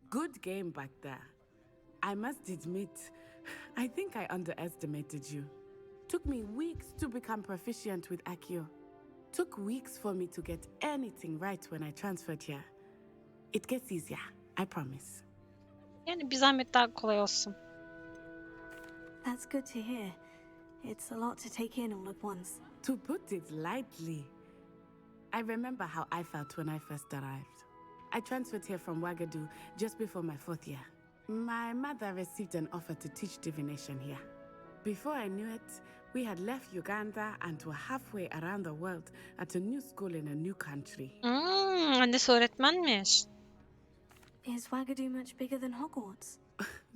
Good game back there. I must admit, I think I underestimated you. Took me weeks to become proficient with Accio. Took weeks for me to get anything right when I transferred here. It gets easier, I promise. Yani bir zahmet daha kolay olsun. That's good to hear. It's a lot to take in all at once. To put it lightly, I remember how I felt when I first arrived. I transferred here from Ouagadougou just before my 4th year. My mother received an offer to teach divination here. Before I knew it, we had left Uganda and were halfway around the world at a new school in a new country. Annesi öğretmenmiş. Is Ouagadougou much bigger than Hogwarts?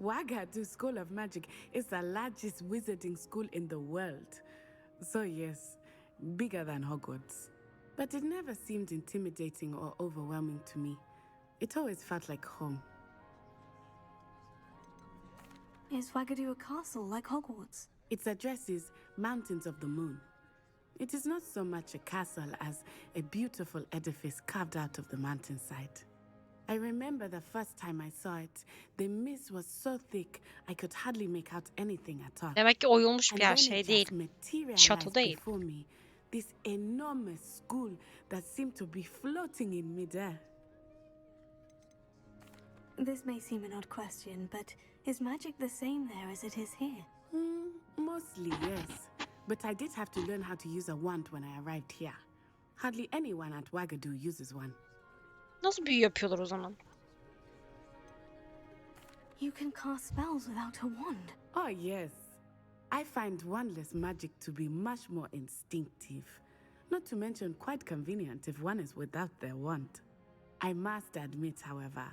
Ouagadougou School of Magic is the largest wizarding school in the world. So yes, bigger than Hogwarts. But it never seemed intimidating or overwhelming to me. It always felt like home. Is Ouagadougou a castle like Hogwarts? Its address is Mountains of the Moon. It is not so much a castle as a beautiful edifice carved out of the mountainside. I remember the first time I saw it, the mist was so thick I could hardly make out anything at all. Demek ki oyulmuş And bir then şey it değil. just materialized Şato değil. before me, this enormous school that seemed to be floating in midair. This may seem an odd question, but is magic the same there as it is here? Mostly, yes. But I did have to learn how to use a wand when I arrived here. Hardly anyone at Ouagadougou uses one. Nasıl büyü yapıyorlar o zaman? You can cast spells without a wand. Oh, yes. I find wandless magic to be much more instinctive. Not to mention quite convenient if one is without their wand. I must admit, however,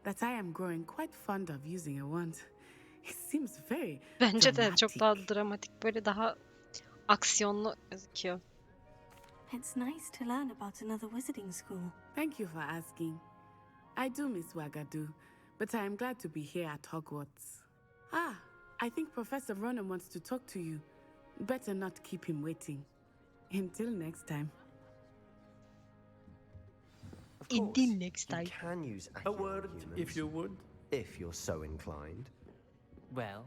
that I am growing quite fond of using a wand. It seems very Bence de dramatic. çok daha dramatik, böyle daha aksiyonlu gözüküyor. It's nice to learn about another wizarding school. Thank you for asking. I do miss Ouagadougou, but I am glad to be here at Hogwarts. I think Professor Ronan wants to talk to you. Better not keep him waiting. Until next time. Until next You time. can use A word, humans, if you would. if you're so inclined. Well,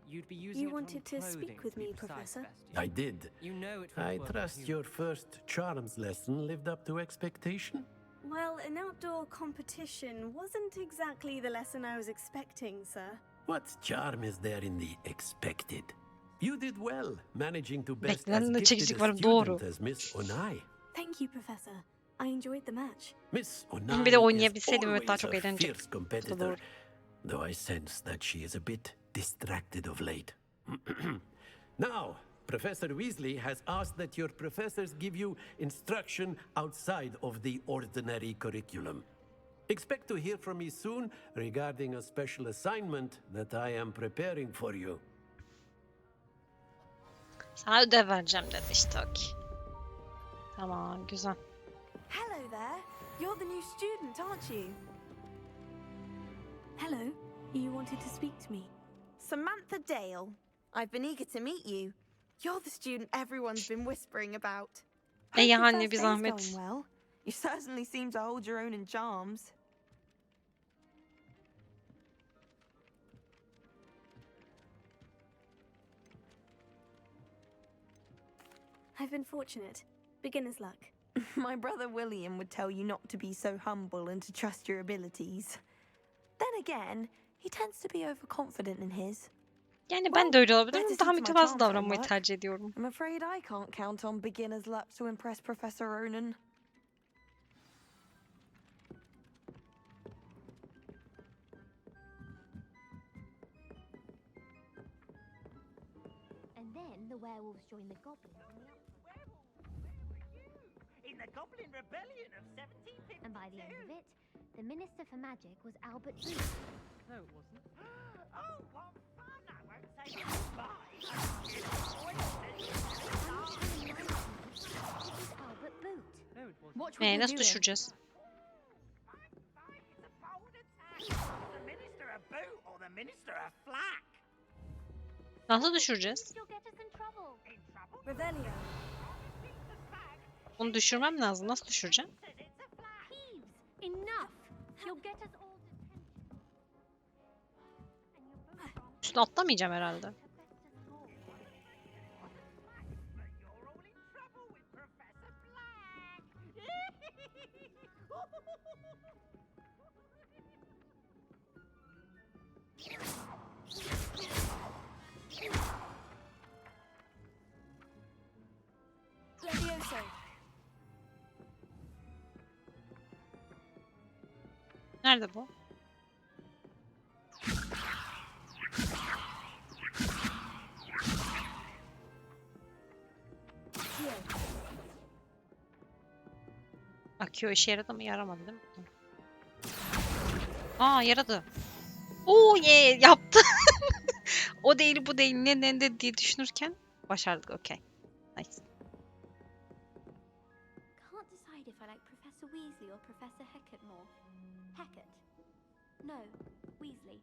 you'd be using You it on wanted to clothing speak with to be me, precise, Professor? Bestie. I did. You know it I won't work trust with your humans. first charms lesson lived up to expectation. Well, an outdoor competition wasn't exactly the lesson I was expecting, sir. What charm is there in the expected? You did well, managing to best as Beklenende gifted çekicik a var, doğru. student as Miss Onai. Thank you, Professor. I enjoyed the match. Miss Onai Bir de is oynayabilseydim evet daha always çok a eğlenecektim. fierce Bu da competitor, doğru. though I sense that she is a bit distracted of late. Now, Professor Weasley has asked that your professors give you instruction outside of the ordinary curriculum. Expect to hear from me soon regarding a special assignment that I am preparing for you. Sana ödev vereceğim dedi işte okey. Tamam güzel. Hello there. You're the new student, aren't you? Hello. You wanted to speak to me. Samantha Dale. I've been eager to meet you. You're the student everyone's been whispering about. Hope your Yani first bir day's zahmet. going well. You certainly seem to hold your own in charms. I've been fortunate. Beginner's luck. My brother William would tell you not to be so humble and to trust your abilities. Then again, he tends to be overconfident in his. Yani ben de öyle olabilirim better ama daha stick to my mütevazı charm davranmayı framework. tercih ediyorum. I'm afraid I can't count on beginner's luck to impress Professor Ronan. And then the werewolves joined the goblins in the In the Goblin Rebellion of 1752. And by the end of it, the Minister for Magic was Albert Booth. No, it wasn't. Oh, what fun! I won't say goodbye. It was Albert Boot. No, it wasn't. Watch what you're Nasıl doing. düşüreceğiz? The Minister of Boot or the Minister of Flack? Nasıl düşüreceğiz? You'll get us in trouble. In trouble? Revelio. Onu düşürmem lazım. Nasıl düşüreceğim? Thieves! Enough! You'll get us all detention. And you're Üstüne atlamayacağım herhalde. Levioso. Nerede bu? Akıyor, işe yaradı mı? Yaramadı değil mi? Aa, yaradı. Oo ye yaptı. O değil bu değil ne diye düşünürken başardık. Okey. Nice. Can't decide if I like Professor Weasley or Professor Hecat more. Hecat? No, Weasley.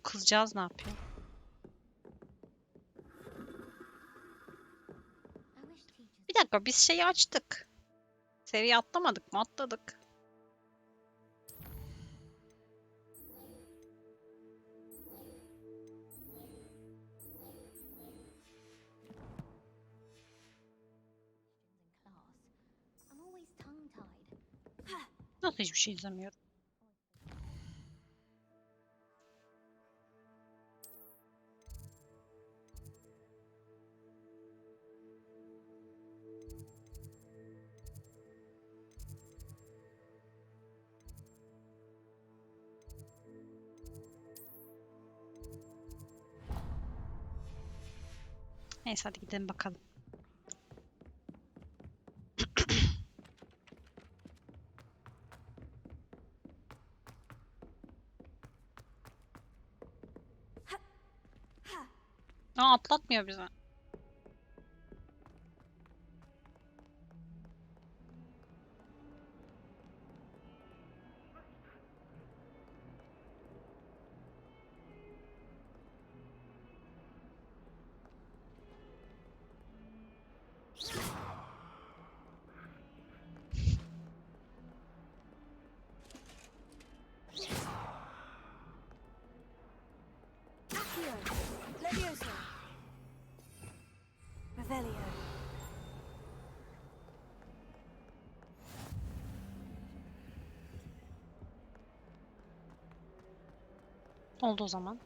Kızcağız ne yapıyor? Bir dakika, biz şeyi açtık. Seviye atlamadık mı? Atladık. I'm always tongue-tied. Nasıl hiçbir şey izlemiyorum? Neyse hadi gidelim bakalım. Aa, atlatmıyor bizi. Levioso. Revelio. Oldu o zaman.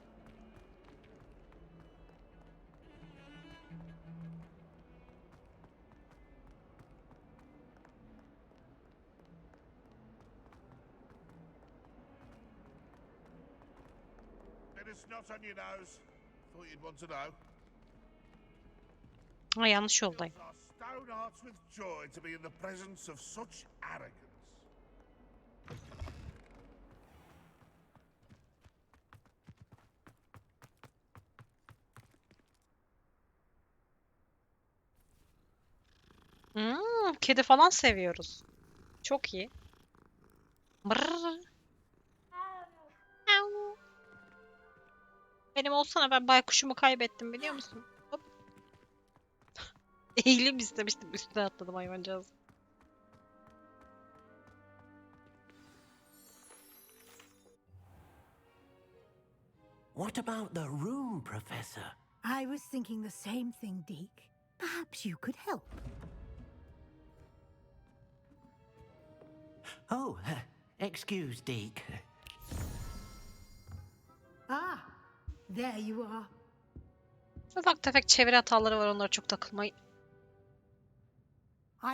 It's not on your nose. Thought you'd want to know. Ha, yanlış yoldayım. Our stone hearts with joy to be in the presence of such arrogance. Kedi falan seviyoruz. Çok iyi. Brrr. Au. Benim olsana, ben baykuşumu kaybettim biliyor musun? Hop. Eğilim istemiştim, üstüne atladım hayvancağız. What about the room, Professor? I was thinking the same thing, Deke. Perhaps you could help. Oh, excuse, Deke. Ah, there you are. Ufak tefek çeviri hataları var, onlara çok takılmayın.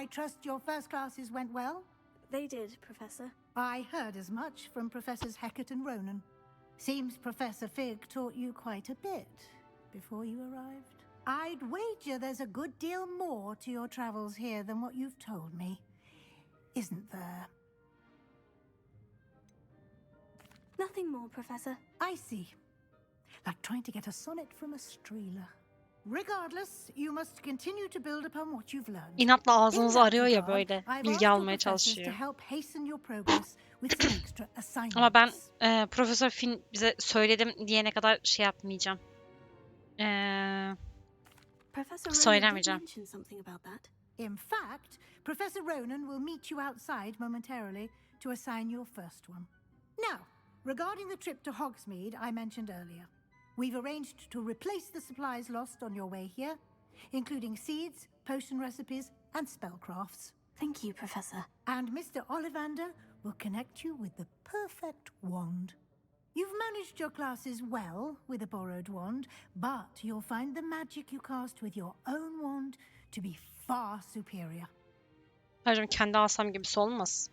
I trust your first classes went well? They did, Professor. I heard as much from Professors Hecat and Ronan. Seems Professor Fig taught you quite a bit before you arrived. I'd wager there's a good deal more to your travels here than what you've told me. Isn't there? Nothing more, Professor. I see. Like trying to get a sonnet from a streeler. Regardless, you must continue to build upon what you've learned. İnatla ağzınızı In that arıyor ya regard, böyle. I've asked Bilgi your almaya professors to çalışıyor. help hasten your progress with some extra assignments. Ama ben Profesör Finn bize söyledim diyene kadar şey yapmayacağım. Professor Ronan did Söylemeyeceğim. mention something about that. In fact, Professor Ronan will meet you outside momentarily to assign your first one. Now, regarding the trip to Hogsmeade I mentioned earlier, we've arranged to replace the supplies lost on your way here, including seeds, potion recipes, and spellcrafts. Thank you, Professor. And Mr. Ollivander will connect you with the perfect wand. You've managed your classes well with a borrowed wand, but you'll find the magic you cast with your own wand to be far superior. Hocam kendi alsam gibisi olmaz.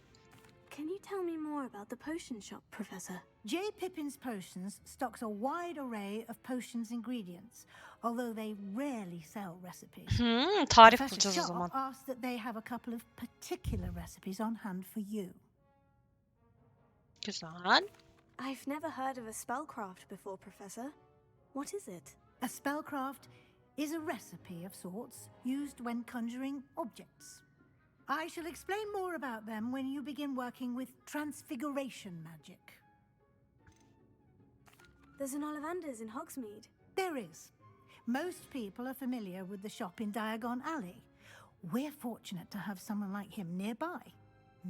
Can you tell me more about the potion shop, Professor? J. Pippin's Potions stocks a wide array of potions ingredients, although they rarely sell recipes. Tarif Professor bulacağız o Shop zaman. asks that they have a couple of particular recipes on hand for you. Güzel. I've never heard of a spellcraft before, Professor. What is it? A spellcraft is a recipe of sorts used when conjuring objects. I shall explain more about them when you begin working with transfiguration magic. There's an Ollivander's in Hogsmeade. There is. Most people are familiar with the shop in Diagon Alley. We're fortunate to have someone like him nearby.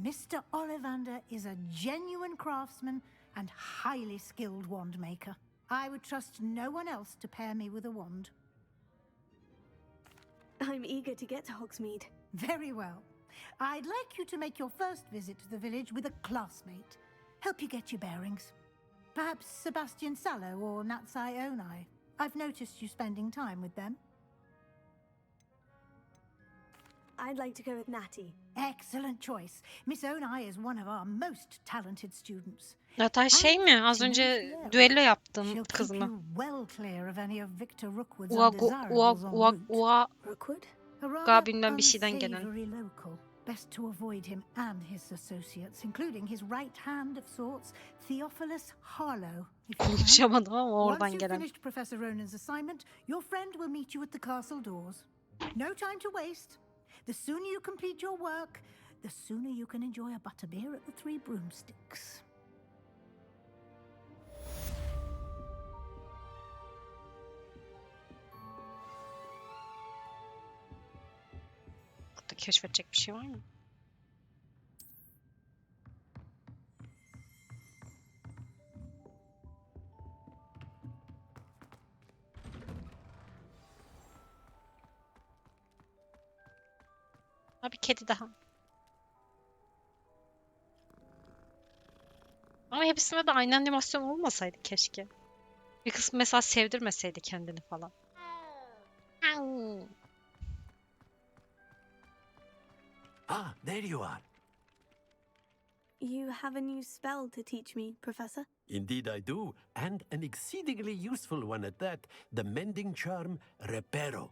Mr. Ollivander is a genuine craftsman and highly skilled wand maker. I would trust no one else to pair me with a wand. I'm eager to get to Hogsmeade. Very well. I'd like you to make your first visit to the village with a classmate. Help you get your bearings. Perhaps Sebastian Sallow or Natsai Onai. I've noticed you spending time with them. I'd like to go with Natty. Excellent choice. Miss Onai is one of our most talented students. Hatta şey mi? Az önce düello yaptım She'll keep kızımı. you well clear of any of Victor Rookwood's Uagu, undesirables en route. Rookwood? A rather Gabin'den bir şeyden gelen. unsavory local. Best to avoid him and his associates, including his right hand of sorts, Theophilus Harlow. if you can. Konuşamadım ama oradan Once you've gelen. finished Professor Ronan's assignment, your friend will meet you at the castle doors. No time to waste. The sooner you complete your work, the sooner you can enjoy a butterbeer at the Three Broomsticks. Burada keşfedecek bir şey var mı? Bir kedi daha. Ama hepsinde de aynı animasyon olmasaydı keşke. Bir kısmı mesela sevdirmeseydi kendini falan. Ah, there you are. You have a new spell to teach me, Professor? Indeed I do, and an exceedingly useful one at that. The mending charm, Reparo.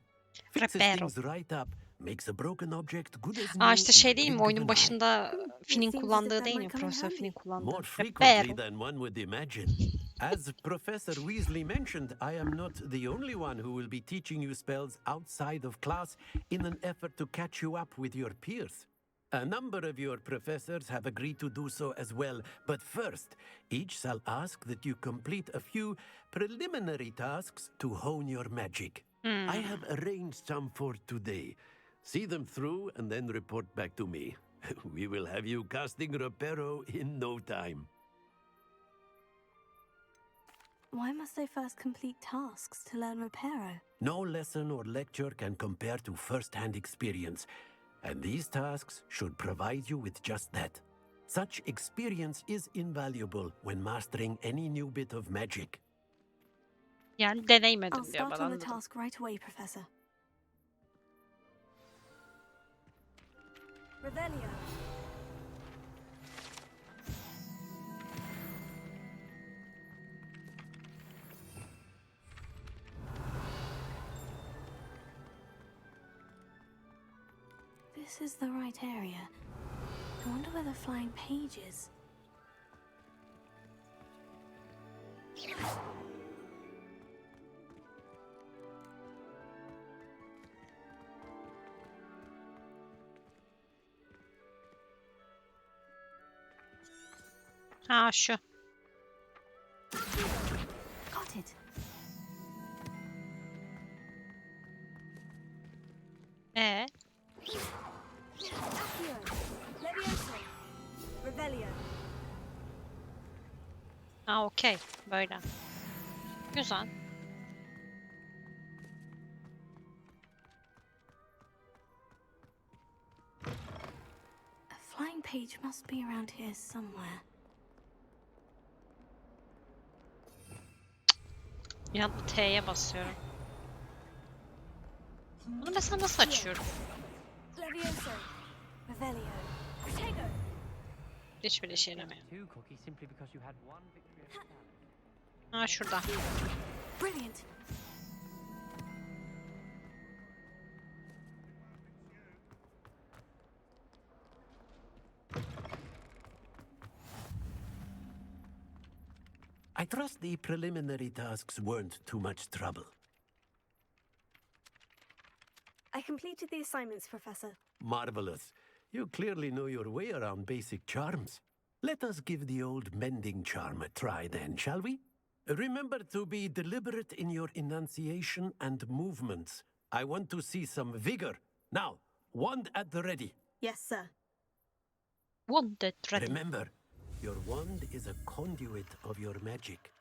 Fixes Reparo. things right up, makes a broken object good as new. İşte şey in the değil mi? blink of Oyunun an eye. başında Finn'in seems kullandığı as if değil that mi? might come in Profesör handy. Finn'in kullandığı. More frequently Reparo. than one would imagine. As Professor Weasley mentioned, I am not the only one who will be teaching you spells outside of class in an effort to catch you up with your peers. A number of your professors have agreed to do so as well, but first, each shall ask that you complete a few preliminary tasks to hone your magic. I have arranged some for today. See them through and then report back to me. We will have you casting Reparo in no time. Why must I first complete tasks to learn Reparo? No lesson or lecture can compare to first-hand experience, and these tasks should provide you with just that. Such experience is invaluable when mastering any new bit of magic. Yani deneymedim I'll diyor start bana. on the task right away, Professor. Revelio. This is the right area. I wonder where the flying page is. Ha şu. Got it. Okey. Böyle. Güzel. A flying page must be around here somewhere. Yanında T'ye basıyorum. Bunu mesela nasıl açıyorum? Levioso, Revelio, Protego. Hiçbir işe yaramıyor. Two cookies simply because you had one victory at the challenge. Ha şurada. Brilliant. I trust the preliminary tasks weren't too much trouble. I completed the assignments, Professor. Marvelous. You clearly know your way around basic charms. Let us give the old mending charm a try then, shall we? Remember to be deliberate in your enunciation and movements. I want to see some vigor. Now, wand at the ready. Yes, sir. Wand at ready. Remember, your wand is a conduit of your magic.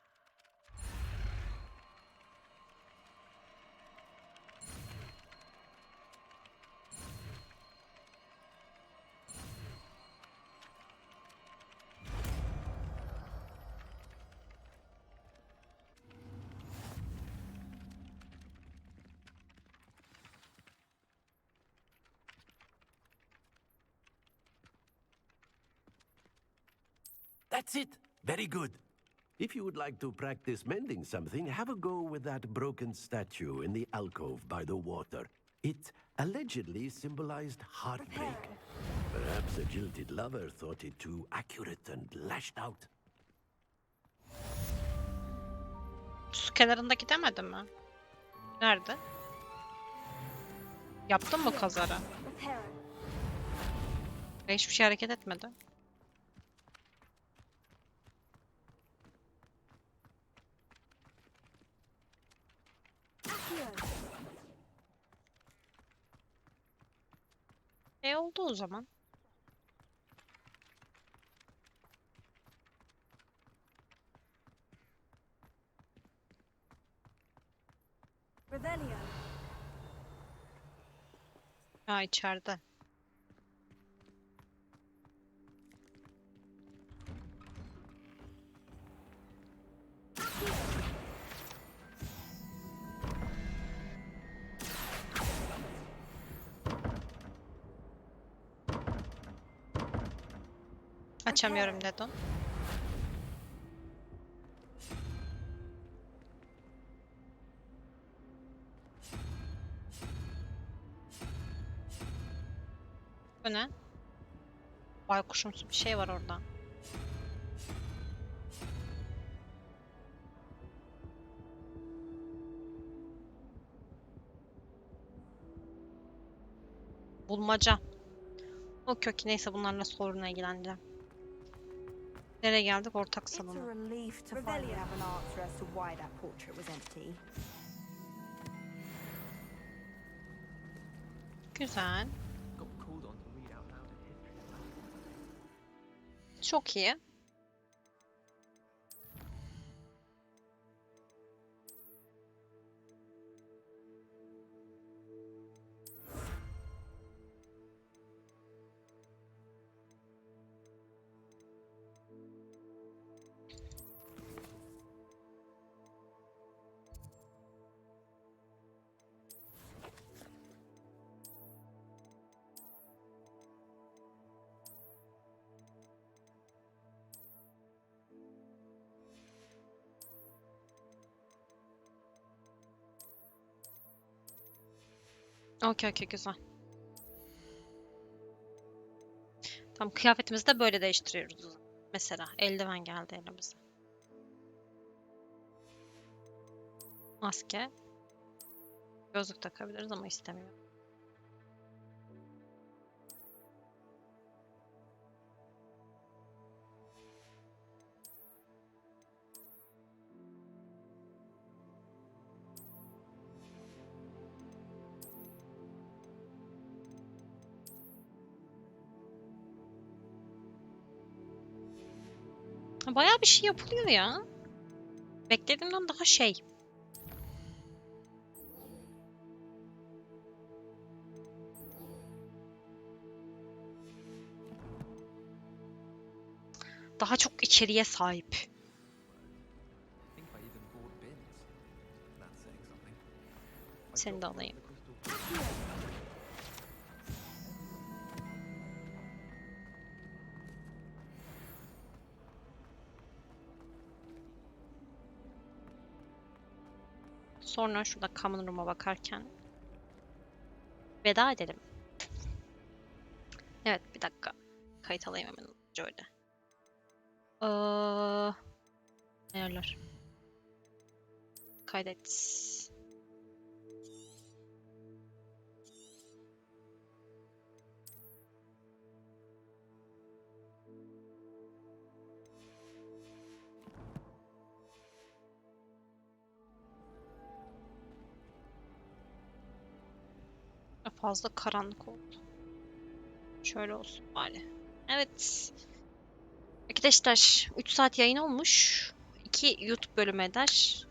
That's it. Very good. If you would like to practice mending something, have a go with that broken statue in the alcove by the water. It allegedly symbolized heartbreak. Perhaps a jilted lover thought it too accurate and lashed out. Su kenarındaki demedim mi? Nerede? Yaptın mı kazara? Hiçbir şey hareket etmedi. Oldu o zaman. Revelio. Ha içeride. Açamıyorum dedim. Bu ne? Baykuşumsu bir şey var orada. Bulmaca. Okey okey neyse bunlarla sorunla ilgileneceğim. Nereye geldik? Ortak It's a salona. relief to finally have an answer as to why that portrait was empty. Güzel. Got called on to read out loud a history lesson. Çok iyi. Okey okey güzel. Tamam kıyafetimizi de böyle değiştiriyoruz. Mesela eldiven geldi elimize. Maske. Gözlük takabiliriz ama istemiyorum. Bayağı bir şey yapılıyor ya. Beklediğimden daha şey. Daha çok içeriğe sahip. I think I even bought bins. That's saying something. Seni de alayım. Sonra şurada common room'a bakarken veda edelim. Evet, bir dakika. Kayıt alayım hemen öyle. Ayarlar. Kaydet. Fazla karanlık oldu. Şöyle olsun bari. Evet. Arkadaşlar 3 saat yayın olmuş. 2 YouTube bölümü eder.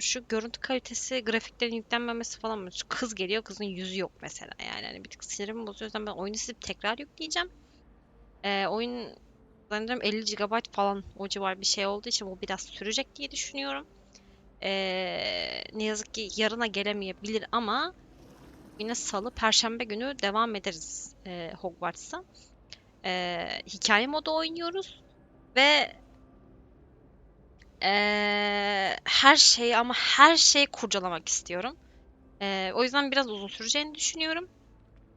Şu görüntü kalitesi, grafiklerin yüklenmemesi falan mı? Kız geliyor, kızın yüzü yok mesela. Yani hani bir tık sinirimi bozuyor. O yüzden ben oyunu silip tekrar yükleyeceğim. Oyun zannediyorum 50 GB falan o civar bir şey olduğu için bu biraz sürecek diye düşünüyorum. Ne yazık ki yarına gelemeyebilir ama yine salı, perşembe günü devam ederiz Hogwarts'a. Hikaye modu oynuyoruz ve her şeyi ama her şeyi kurcalamak istiyorum. O yüzden biraz uzun süreceğini düşünüyorum.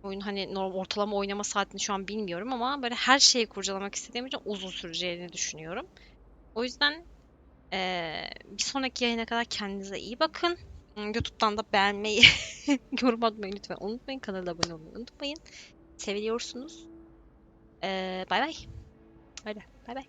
Oyun hani normal ortalama oynama saatini şu an bilmiyorum ama böyle her şeyi kurcalamak istediğim için uzun süreceğini düşünüyorum. O yüzden bir sonraki yayına kadar kendinize iyi bakın. YouTube'dan da beğenmeyi, yorum atmayı lütfen unutmayın. Kanala abone olmayı unutmayın. Seviliyorsunuz. Bay bay. Öyle. Bay bay.